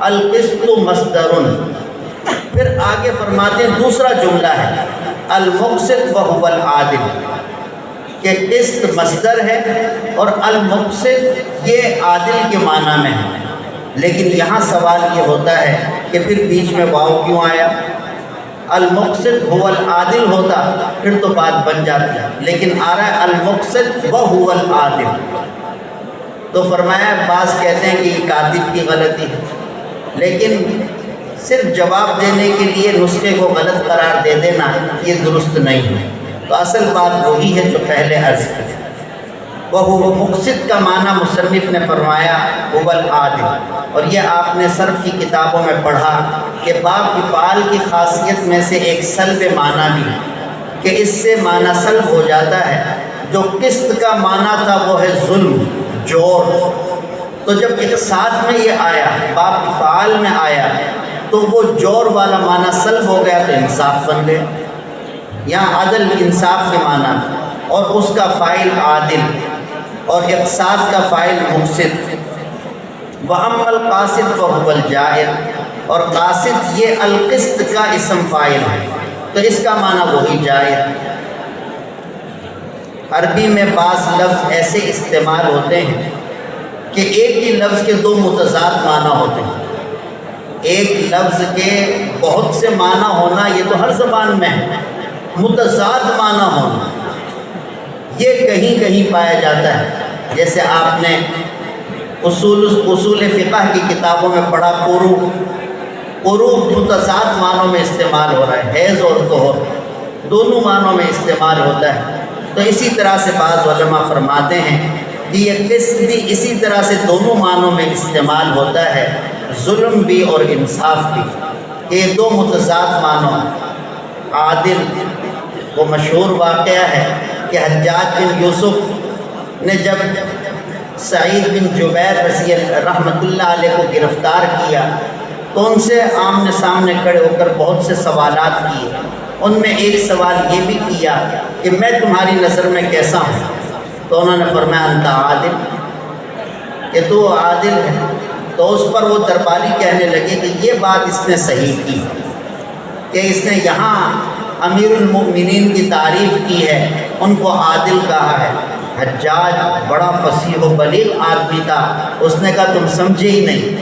[SPEAKER 1] القسط مصدر، پھر آگے فرماتے ہیں دوسرا جملہ ہے المقسط وهو العادل، کہ قسط مصدر ہے اور المقسط یہ عادل کے معنی میں ہے۔ لیکن یہاں سوال یہ ہوتا ہے کہ پھر بیچ میں واو کیوں آیا؟ المقسط هو العادل ہوتا پھر تو بات بن جاتی ہے، لیکن آ رہا ہے المقسط وهو العادل، تو فرمایا بعض کہتے ہیں کہ یہ کاتب کی غلطی ہے، لیکن صرف جواب دینے کے لیے نسخے کو غلط قرار دے دینا یہ درست نہیں ہے۔ تو اصل بات وہی ہے جو پہلے عرض کی۔ وہ مقسط کا معنی مصنف نے فرمایا هو العادل، اور یہ آپ نے صرف کی کتابوں میں پڑھا کہ باب افعال کی خاصیت میں سے ایک سلب معنی بھی ہے، کہ اس سے معنی سلب ہو جاتا ہے۔ جو قسط کا معنی تھا وہ ہے ظلم، جور، تو جب اقساط میں یہ آیا، باب افعال میں آیا، تو وہ جور والا معنی سلب ہو گیا تو انصاف بن گیا۔ یہاں عدل انصاف کے معنی، اور اس کا فاعل عادل، اور اقساط کا فاعل مقسط۔ وَأَمَّا الْقَاسِطُ فَهُوَ الْجَائِرُ، اور قاسط یہ القسط کا اسم فاعل ہے، تو اس کا معنی وہی جائر۔ عربی میں بعض لفظ ایسے استعمال ہوتے ہیں کہ ایک ہی لفظ کے دو متضاد معنی ہوتے ہیں۔ ایک لفظ کے بہت سے معنی ہونا یہ تو ہر زبان میں ہے، متضاد معنی ہونا یہ کہیں کہیں پایا جاتا ہے۔ جیسے آپ نے اصول فقہ کی کتابوں میں پڑھا، قروب متضاد معنوں میں استعمال ہو رہا ہے، حیض اور طہور دونوں معنوں میں استعمال ہوتا ہے۔ تو اسی طرح سے بعض علماء فرماتے ہیں کہ یہ قسط بھی اسی طرح سے دونوں معنوں میں استعمال ہوتا ہے، ظلم بھی اور انصاف بھی، یہ دو متضاد معنوں۔ عادل وہ مشہور واقعہ ہے کہ حجاج بن یوسف نے جب سعید بن جبیر رضی رحمۃ اللہ علیہ کو گرفتار کیا تو ان سے آمنے سامنے کھڑے ہو کر بہت سے سوالات کیے۔ ان میں ایک سوال یہ بھی کیا کہ میں تمہاری نظر میں کیسا ہوں؟ تو انہوں نے فرمایا انت عادل، کہ تو عادل ہے۔ تو اس پر وہ درباری کہنے لگے کہ یہ بات اس نے صحیح کی کہ اس نے یہاں امیر المؤمنین کی تعریف کی ہے، ان کو عادل کہا ہے۔ حجاج بڑا فصیح و بلیغ آدمی تھا، اس نے کہا تم سمجھے ہی نہیں،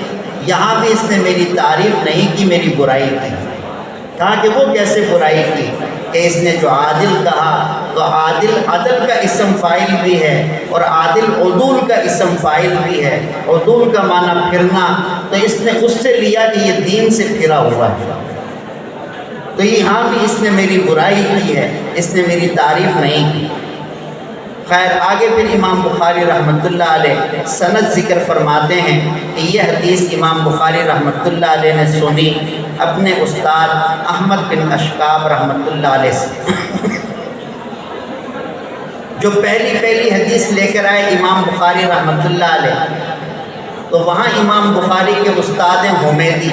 [SPEAKER 1] یہاں بھی اس نے میری تعریف نہیں کی، میری برائی کی۔ کہا کہ وہ کیسے برائی کی؟ کہ اس نے جو عادل کہا تو عادل عدل کا اسم فاعل بھی ہے اور عادل عدول کا اسم فاعل بھی ہے۔ عدول کا معنی پھرنا، تو اس نے اس سے لیا کہ یہ دین سے پھرا ہوا ہے، تو یہاں بھی اس نے میری برائی کی ہے، اس نے میری تعریف نہیں کی۔ خیر آگے پھر امام بخاری رحمۃ اللہ علیہ سند ذکر فرماتے ہیں کہ یہ حدیث امام بخاری رحمۃ اللہ علیہ نے سنی اپنے استاد احمد بن اشکاب رحمۃ اللہ علیہ سے۔ جو پہلی حدیث لے کر آئے امام بخاری رحمۃ اللہ علیہ، تو وہاں امام بخاری کے استاد ہیں حمیدی،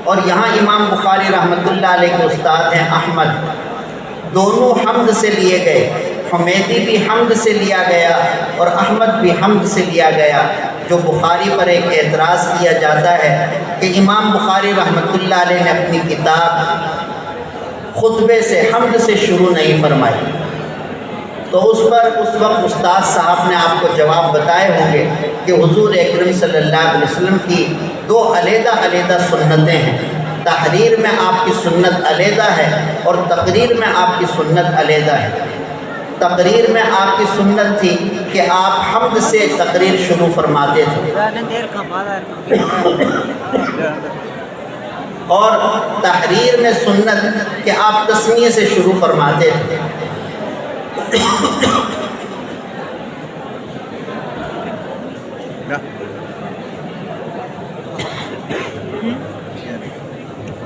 [SPEAKER 1] اور یہاں امام بخاری رحمۃ اللہ علیہ کے استاد ہیں احمد۔ دونوں حمد سے لیے گئے، حمیدی بھی حمد سے لیا گیا اور احمد بھی حمد سے لیا گیا۔ جو بخاری پر ایک اعتراض کیا جاتا ہے کہ امام بخاری رحمۃ اللہ علیہ نے اپنی کتاب خطبے سے حمد سے شروع نہیں فرمائی، تو اس پر اس وقت استاد صاحب نے آپ کو جواب بتائے ہوں گے کہ حضور اکرم صلی اللہ علیہ وسلم کی دو علیحدہ علیحدہ سنتیں ہیں۔ تحریر میں آپ کی سنت علیحدہ ہے اور تقریر میں آپ کی سنت علیحدہ ہے۔ تقریر میں آپ کی سنت تھی کہ آپ حمد سے تقریر شروع فرماتے تھے، اور تحریر میں سنت کہ آپ تسمیہ سے شروع فرماتے تھے۔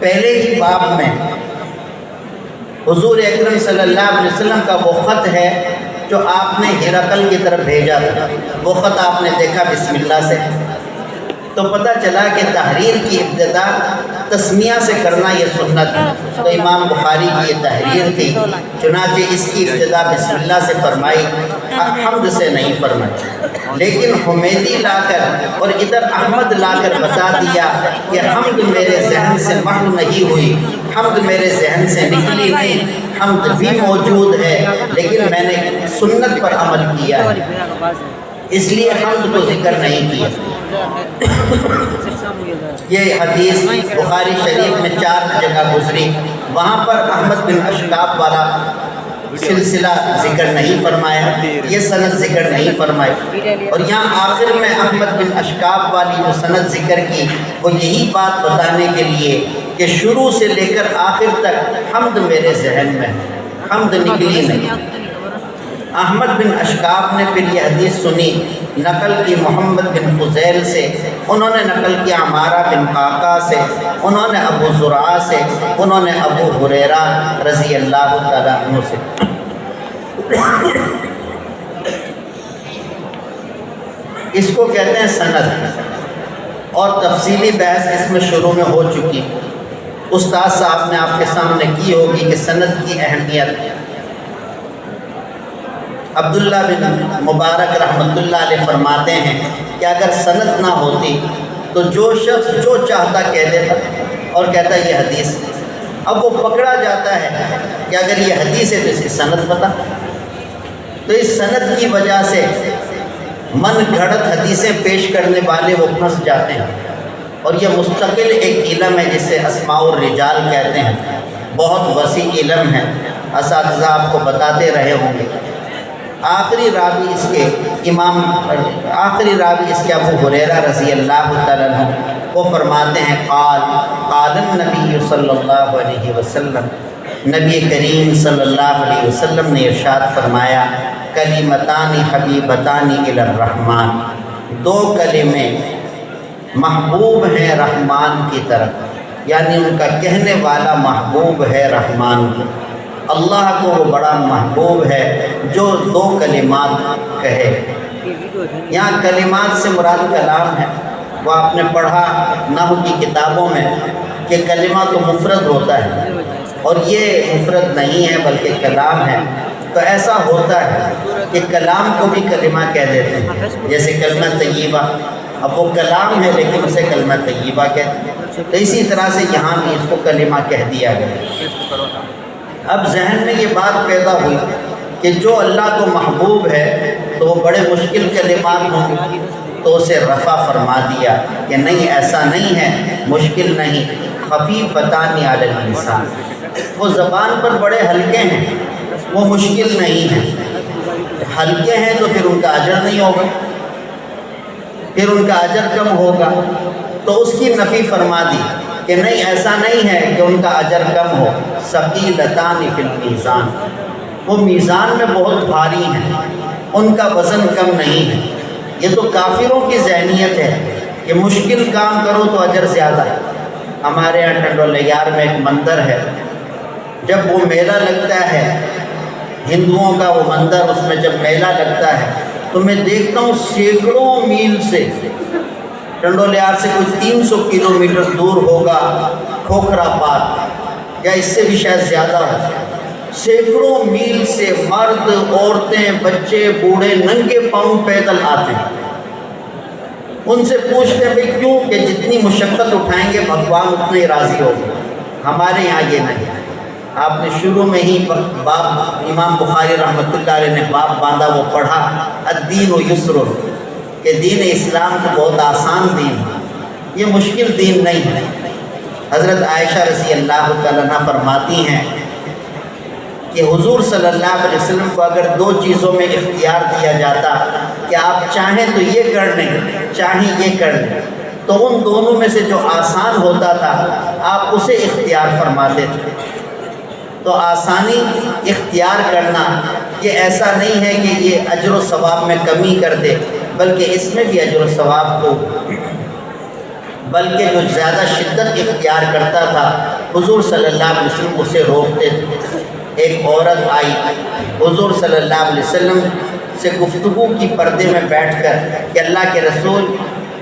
[SPEAKER 1] پہلے ہی باب میں حضور اکرم صلی اللہ علیہ وسلم کا وہ خط ہے جو آپ نے ہرقل کی طرف بھیجا تھا، وہ خط آپ نے دیکھا بسم اللہ سے، تو پتہ چلا کہ تحریر کی ابتدا تسمیہ سے کرنا یہ سنت ہے۔ تو امام بخاری کی یہ تحریر تھی، چنانچہ اس کی ابتدا بسم اللہ سے فرمائی، حمد سے نہیں فرمائی۔ لیکن حمیدی لا کر اور ادھر احمد لا کر بتا دیا کہ حمد میرے ذہن سے محو نہیں ہوئی، حمد میرے ذہن سے نکلی نہیں، حمد بھی موجود ہے لیکن میں نے سنت پر عمل کیا ہے، اس لیے حمد کو ذکر نہیں کیا۔ یہ حدیث بخاری شریف میں 4 جگہ گزری، وہاں پر احمد بن اشکاب والا سلسلہ ذکر نہیں فرمایا، یہ سند ذکر نہیں فرمائی، اور یہاں آخر میں احمد بن اشکاب والی جو سند ذکر کی وہ یہی بات بتانے کے لیے کہ شروع سے لے کر آخر تک حمد میرے ذہن میں، حمد نکلی نہیں۔ احمد بن اشکاب نے پھر یہ حدیث سنی، نقل کی محمد بن فضیل سے، انہوں نے نقل کی عمارہ بن قعقاع سے، انہوں نے ابو زرعہ سے، انہوں نے ابو ہریرہ رضی اللہ تعالیٰ عنہ سے۔ اس کو کہتے ہیں سند، اور تفصیلی بحث اس میں شروع میں ہو چکی، استاد صاحب نے آپ کے سامنے کی ہوگی کہ سند کی اہمیت۔ عبداللہ بن مبارک رحمۃ اللہ علیہ فرماتے ہیں کہ اگر سند نہ ہوتی تو جو شخص جو چاہتا کہہ دیتا اور کہتا یہ حدیث، اب وہ پکڑا جاتا ہے کہ اگر یہ حدیث ہے تو اس کی سند پتہ، تو اس سند کی وجہ سے من گھڑت حدیثیں پیش کرنے والے وہ پھنس جاتے ہیں، اور یہ مستقل ایک علم ہے جسے اسماء الرجال کہتے ہیں، بہت وسیع علم ہے، اساتذہ آپ کو بتاتے رہے ہوں گے۔ آخری راوی اس کے ابو ہریرہ رضی اللہ تعالیٰ عنہ وہ فرماتے ہیں قال النبی صلی اللہ علیہ وسلم، نبی کریم صلی اللہ علیہ وسلم نے ارشاد فرمایا، کلمتان حبیبتان الی الرحمن، 2 کلمے محبوب ہیں رحمان کی طرف، یعنی ان کا کہنے والا محبوب ہے رحمان کو، اللہ کو وہ بڑا محبوب ہے جو 2 کلمات کہے۔ یہاں کلمات سے مراد کلام ہے، وہ آپ نے پڑھا نحو کی کتابوں میں کہ کلمہ تو مفرد ہوتا ہے اور یہ مفرد نہیں ہے بلکہ کلام ہے، تو ایسا ہوتا ہے کہ کلام کو بھی کلمہ کہہ دیتے ہیں، جیسے کلمہ طیبہ، اب وہ کلام ہے لیکن اسے کلمہ طیبہ کہتے ہیں، تو اسی طرح سے یہاں بھی اس کو کلمہ کہہ دیا گیا۔ اب ذہن میں یہ بات پیدا ہوئی کہ جو اللہ کو محبوب ہے تو وہ بڑے مشکل کلمات ہوں گے، تو اسے رفع فرما دیا کہ نہیں ایسا نہیں ہے، مشکل نہیں، خفیفتان علی اللسان، وہ زبان پر بڑے ہلکے ہیں، وہ مشکل نہیں ہیں، ہلکے ہیں تو پھر ان کا اجر نہیں ہوگا، پھر ان کا اجر کم ہوگا، تو اس کی نفی فرما دی کہ نہیں ایسا نہیں ہے کہ ان کا اجر کم ہو، ثقیلتان فی المیزان، وہ میزان میں بہت بھاری ہیں، ان کا وزن کم نہیں ہے۔ یہ تو کافروں کی ذہنیت ہے کہ مشکل کام کرو تو اجر زیادہ ہے۔ ہمارے یہاں ٹنڈولیار میں ایک مندر ہے، جب وہ میلہ لگتا ہے ہندوؤں کا، وہ مندر، اس میں جب میلہ لگتا ہے تو میں دیکھتا ہوں سینکڑوں میل سے، ٹنڈولیار سے کوئی 300 کلومیٹر دور ہوگا کھوکھرا پار، یا اس سے بھی شاید زیادہ ہو، سینکڑوں میل سے مرد، عورتیں، بچے، بوڑھے ننگے پاؤں پیدل آتے ہیں۔ ان سے پوچھتے ہیں بھئی کیوں؟ کہ جتنی مشقت اٹھائیں گے بھگوان اتنے راضی ہوگا۔ ہمارے یہاں یہ نہیں، آپ نے شروع میں ہی باب امام بخاری رحمۃ اللہ علیہ نے باب باندھا، وہ پڑھا الدین و یسر، کہ دین اسلام کو بہت آسان دین ہے، یہ مشکل دین نہیں ہے۔ حضرت عائشہ رضی اللہ تعالیٰ عنہ فرماتی ہیں کہ حضور صلی اللہ علیہ وسلم کو اگر دو چیزوں میں اختیار دیا جاتا کہ آپ چاہیں تو یہ کر لیں، چاہیں یہ کر لیں، تو ان دونوں میں سے جو آسان ہوتا تھا آپ اسے اختیار فرماتے تھے۔ تو آسانی اختیار کرنا یہ ایسا نہیں ہے کہ یہ اجر و ثواب میں کمی کر دے، بلکہ اس میں بھی اجر و ثواب کو، بلکہ جو زیادہ شدت اختیار کرتا تھا حضور صلی اللہ علیہ وسلم اسے روکتے تھے۔ ایک عورت آئی حضور صلی اللہ علیہ وسلم سے گفتگو کی پردے میں بیٹھ کر کہ اللہ کے رسول،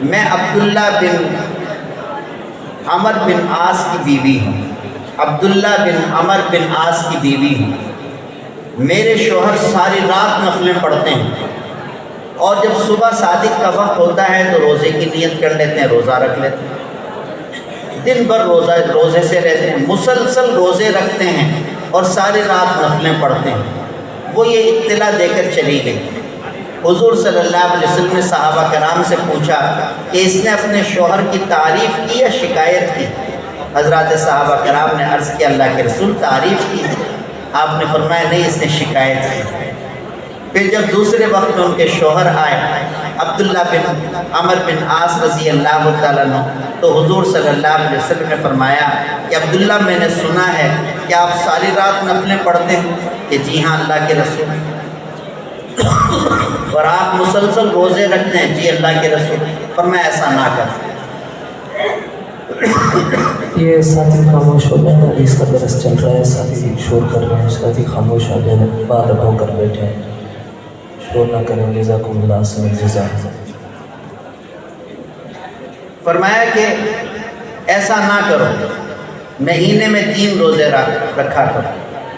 [SPEAKER 1] میں عبداللہ بن عمر بن عاص کی بیوی ہوں، عبداللہ بن عمر بن عاص کی بیوی ہوں، میرے شوہر ساری رات نفلیں پڑھتے ہیں، اور جب صبح صادق کا وقت ہوتا ہے تو روزے کی نیت کر لیتے ہیں، روزہ رکھ لیتے ہیں، دن بھر روزے سے رہتے ہیں، مسلسل روزے رکھتے ہیں اور ساری رات نفلیں پڑھتے ہیں۔ وہ یہ اطلاع دے کر چلی گئی۔ حضور صلی اللہ علیہ وسلم نے صحابہ کرام سے پوچھا کہ اس نے اپنے شوہر کی تعریف کی یا شکایت کی؟ حضرات صحابہ کرام نے عرض کیا اللہ کے رسول تعریف کی۔ آپ نے فرمایا نہیں، اس نے شکایت کی۔ پھر جب دوسرے وقت میں ان کے شوہر آئے عبداللہ بن عمر بن عاص رضی اللہ تعالیٰ عنہ، تو حضور صلی اللہ علیہ وسلم نے فرمایا کہ عبداللہ میں نے سنا ہے کہ آپ ساری رات نفلیں پڑھتے ہیں، کہ جی ہاں اللہ کے رسول، اور آپ مسلسل روزے رکھتے ہیں، جی اللہ کے رسول۔ فرمایا ایسا نہ کر۔
[SPEAKER 2] یہ ساتھی خاموش ہو جائیں، حدیث کا درس چل رہا ہے، ساتھی شور کر رہے ہیں، ساتھی خاموش ہو جائیں، بات ہو کر بیٹھے ہیں، شور نہ کریں، جزاکم اللہ سے جزا۔
[SPEAKER 1] فرمایا کہ ایسا نہ کرو، مہینے میں 3 روزے رکھا کرو۔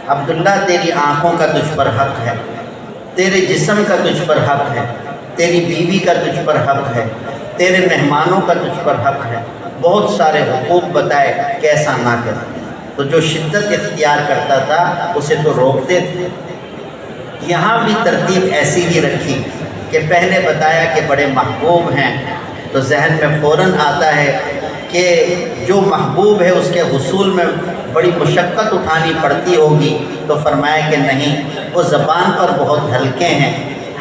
[SPEAKER 1] عبداللہ تیری آنکھوں کا تجھ پر حق ہے، تیرے جسم کا تجھ پر حق ہے، تیری بیوی کا تجھ پر حق ہے، تیرے مہمانوں کا تجھ پر حق ہے، بہت سارے حقوق بتائے کہ ایسا نہ کر۔ تو جو شدت اختیار کرتا تھا اسے تو روکتے تھے۔ یہاں بھی ترتیب ایسی ہی رکھی کہ پہلے بتایا کہ بڑے محبوب ہیں، تو ذہن میں فوراً آتا ہے کہ جو محبوب ہے اس کے حصول میں بڑی مشقت اٹھانی پڑتی ہوگی، تو فرمایا کہ نہیں، وہ زبان پر بہت ہلکے ہیں،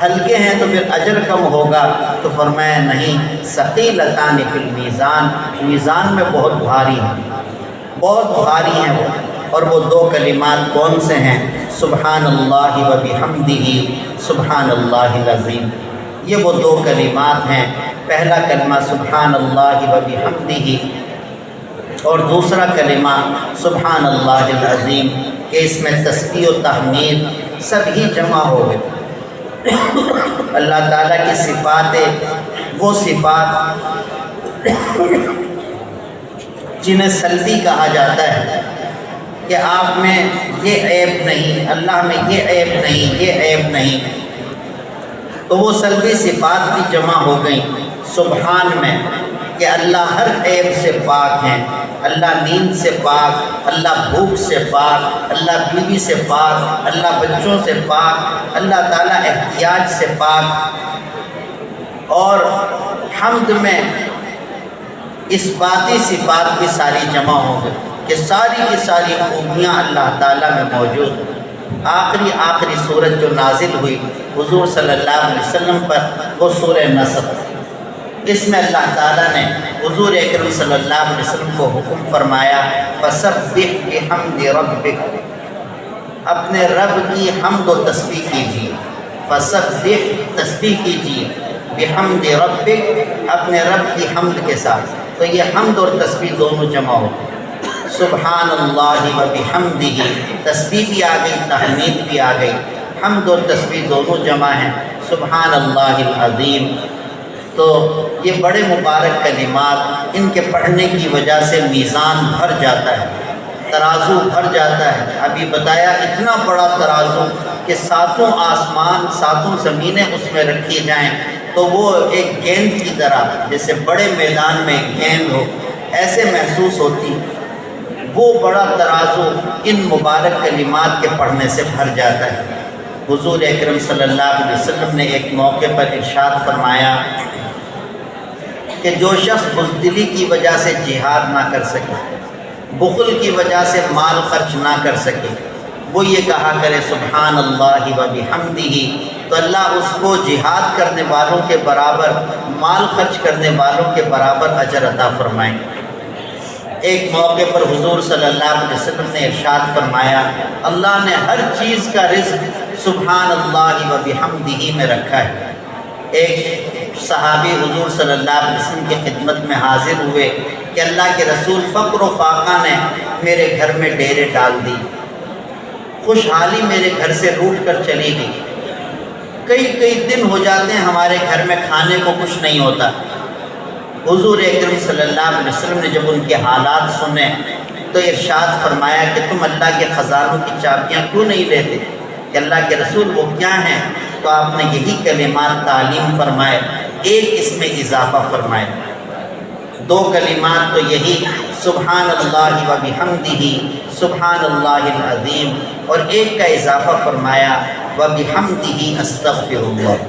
[SPEAKER 1] ہلکے ہیں تو پھر اجر کم ہوگا، تو فرمایا نہیں، ثقیلتان فی المیزان، میزان میں بہت بھاری ہیں، بہت بھاری ہیں وہ۔ اور وہ 2 کلمات کون سے ہیں؟ سبحان اللہ و بحمدہ سبحان اللہ العظیم۔ یہ وہ 2 کلمات ہیں، پہلا کلمہ سبحان اللہ و بحمدہ، اور دوسرا کلمہ سبحان اللہ العظیم، کہ اس میں تسبیح و تحمید سب ہی جمع ہو گئے۔ اللہ تعالیٰ کی صفات، وہ صفات جنہیں سلبی کہا جاتا ہے کہ آپ میں یہ عیب نہیں، اللہ میں یہ عیب نہیں، یہ عیب نہیں، تو وہ سلبی صفات بھی جمع ہو گئیں سبحان میں، کہ اللہ ہر عیب سے پاک ہیں، اللہ نیند سے پاک، اللہ بھوک سے پاک، اللہ بیوی سے پاک، اللہ بچوں سے پاک، اللہ تعالیٰ احتیاج سے پاک۔ اور حمد میں اس باتی صفات کی ساری جمع ہو گئی کہ ساری کی ساری خوبیاں اللہ تعالیٰ میں موجود ہیں۔ آخری سورت جو نازل ہوئی حضور صلی اللہ علیہ وسلم پر، وہ سورہ نصر، اس میں اللہ تعالیٰ نے حضور اکرم صلی اللہ علیہ وسلم کو حکم فرمایا فَسَبِّحْ بِحَمْدِ رَبِّكَ، اپنے رب کی حمد و تسبیح کیجیے، فَسَبِّحْ تسبیح کیجیے، بِحَمْدِ رَبِّكَ اپنے رب کی حمد کے ساتھ۔ تو یہ حمد اور تسبیح دونوں جمع ہو گئے، سبحان اللہ و بحمدہ، تسبیح بھی آ گئی، تحمید بھی آ گئی، حمد اور تسبیح دونوں جمع ہیں، سبحان اللہ العظیم۔ تو یہ بڑے مبارک کلمات، ان کے پڑھنے کی وجہ سے میزان بھر جاتا ہے، ترازو بھر جاتا ہے۔ ابھی بتایا اتنا بڑا ترازو کہ 7 آسمان 7 زمینیں اس میں رکھی جائیں تو وہ ایک گیند کی طرح، جیسے بڑے میدان میں ایک گیند ہو، ایسے محسوس ہوتی۔ وہ بڑا ترازو ان مبارک کلمات کے پڑھنے سے بھر جاتا ہے۔ حضور اکرم صلی اللہ علیہ وسلم نے ایک موقع پر ارشاد فرمایا کہ جو شخص بزدلی کی وجہ سے جہاد نہ کر سکے، بخل کی وجہ سے مال خرچ نہ کر سکے، وہ یہ کہا کرے سبحان اللہ و بحمدہ، تو اللہ اس کو جہاد کرنے والوں کے برابر، مال خرچ کرنے والوں کے برابر اجر عطا فرمائیں۔ ایک موقع پر حضور صلی اللہ علیہ وسلم نے ارشاد فرمایا اللہ نے ہر چیز کا رزق سبحان اللہ و بحمدہ میں رکھا ہے۔ ایک صحابی حضور صلی اللہ علیہ وسلم کی خدمت میں حاضر ہوئے کہ اللہ کے رسول فقر و فاقہ نے میرے گھر میں ڈیرے ڈال دی، خوشحالی میرے گھر سے روٹ کر چلی گئی، کئی دن ہو جاتے ہیں ہمارے گھر میں کھانے کو کچھ نہیں ہوتا۔ حضور اکرم صلی اللہ علیہ وسلم نے جب ان کے حالات سنے تو ارشاد فرمایا کہ تم اللہ کے خزانوں کی چابیاں کیوں نہیں لیتے؟ کہ اللہ کے رسول وہ کیا ہیں؟ تو آپ نے یہی کلمات تعلیم فرمائے، ایک اس میں اضافہ فرمائے، دو کلمات تو یہی سبحان اللہ و بحمدہ سبحان اللہ العظیم، اور ایک کا اضافہ فرمایا و بحمدہ استغفر اللہ۔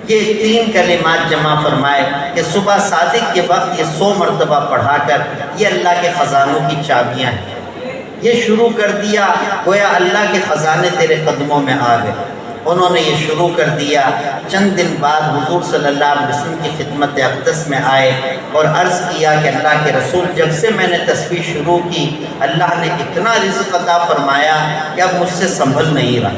[SPEAKER 1] یہ تین کلمات جمع فرمائے کہ صبح صادق کے وقت یہ 100 مرتبہ پڑھا کر یہ اللہ کے خزانوں کی چابیاں ہیں، یہ شروع کر دیا، گویا اللہ کے خزانے تیرے قدموں میں آ گئے۔ انہوں نے یہ شروع کر دیا۔ چند دن بعد حضور صلی اللہ علیہ وسلم کی خدمت اقدس میں آئے اور عرض کیا کہ اللہ کے رسول جب سے میں نے تسبیح شروع کی اللہ نے اتنا رزق عطا فرمایا کہ اب مجھ سے سنبھل نہیں رہا۔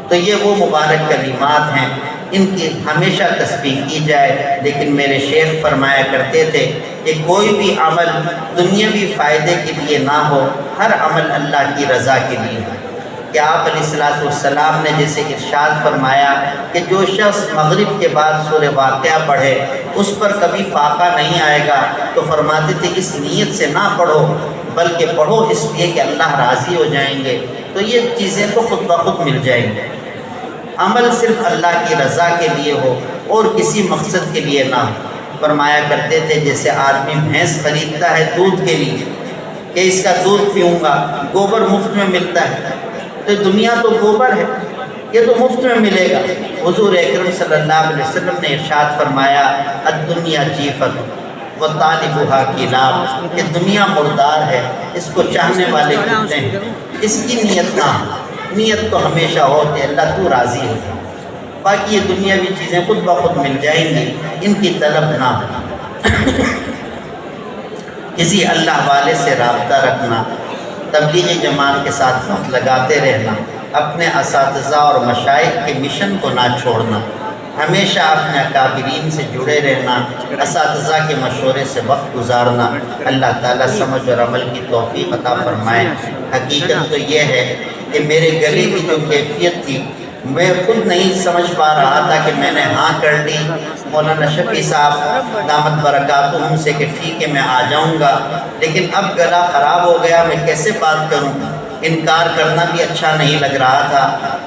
[SPEAKER 1] تو یہ وہ مبارک کلمات ہیں، ان کی ہمیشہ تسبیح کی جائے۔ لیکن میرے شیخ فرمایا کرتے تھے کہ کوئی بھی عمل دنیاوی فائدے کے لیے نہ ہو، ہر عمل اللہ کی رضا کے لیے ہو۔ کہ آپ علیہ السلام نے جیسے ارشاد فرمایا کہ جو شخص مغرب کے بعد سورہ واقعہ پڑھے اس پر کبھی فاقہ نہیں آئے گا، تو فرماتے تھے اس نیت سے نہ پڑھو بلکہ پڑھو اس لیے کہ اللہ راضی ہو جائیں گے، تو یہ چیزیں تو خود بخود مل جائیں گے۔ عمل صرف اللہ کی رضا کے لیے ہو اور کسی مقصد کے لیے نہ ہو۔ فرمایا کرتے تھے جیسے آدمی بھینس خریدتا ہے دودھ کے لیے کہ اس کا دودھ پیوں گا، گوبر مفت میں ملتا ہے، تو دنیا تو گوبر ہے، یہ تو مفت میں ملے گا۔ حضور اکرم صلی اللہ علیہ وسلم نے ارشاد فرمایا الدنیا جیفت وطالبها کلاب، کہ دنیا مردار ہے، اس کو چاہنے والے کتے ہیں، اس کی نیت نہ ہو، نیت تو ہمیشہ ہو کہ اللہ تو راضی ہو، باقی یہ دنیاوی چیزیں خود بخود مل جائیں گی، ان کی طلب نہ ہو۔ کسی اللہ والے سے رابطہ رکھنا، تبلیغی جماعت کے ساتھ وقت لگاتے رہنا، اپنے اساتذہ اور مشائخ کے مشن کو نہ چھوڑنا، ہمیشہ اپنے اکابرین سے جڑے رہنا، اساتذہ کے مشورے سے وقت گزارنا۔ اللہ تعالیٰ سمجھ اور عمل کی توفیق عطا فرمائے۔ حقیقت تو یہ ہے کہ میرے گلے کی جو کیفیت تھی میں خود نہیں سمجھ پا رہا تھا کہ میں نے ہاں کر لی مولانا شفیع صاحب دامت برکاتہم سے کہ ٹھیک ہے میں آ جاؤں گا، لیکن اب گلا خراب ہو گیا، میں کیسے بات کروں؟ انکار کرنا بھی اچھا نہیں لگ رہا تھا،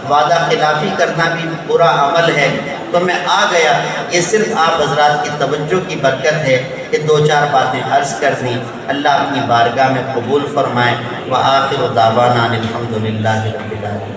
[SPEAKER 1] وعدہ خلافی کرنا بھی برا عمل ہے، تو میں آ گیا۔ یہ صرف آپ حضرات کی توجہ کی برکت ہے کہ دو چار باتیں عرض کر دیں۔ اللہ اپنی بارگاہ میں قبول فرمائے۔ وآخر دعوانا الحمدللہ رب العالمین۔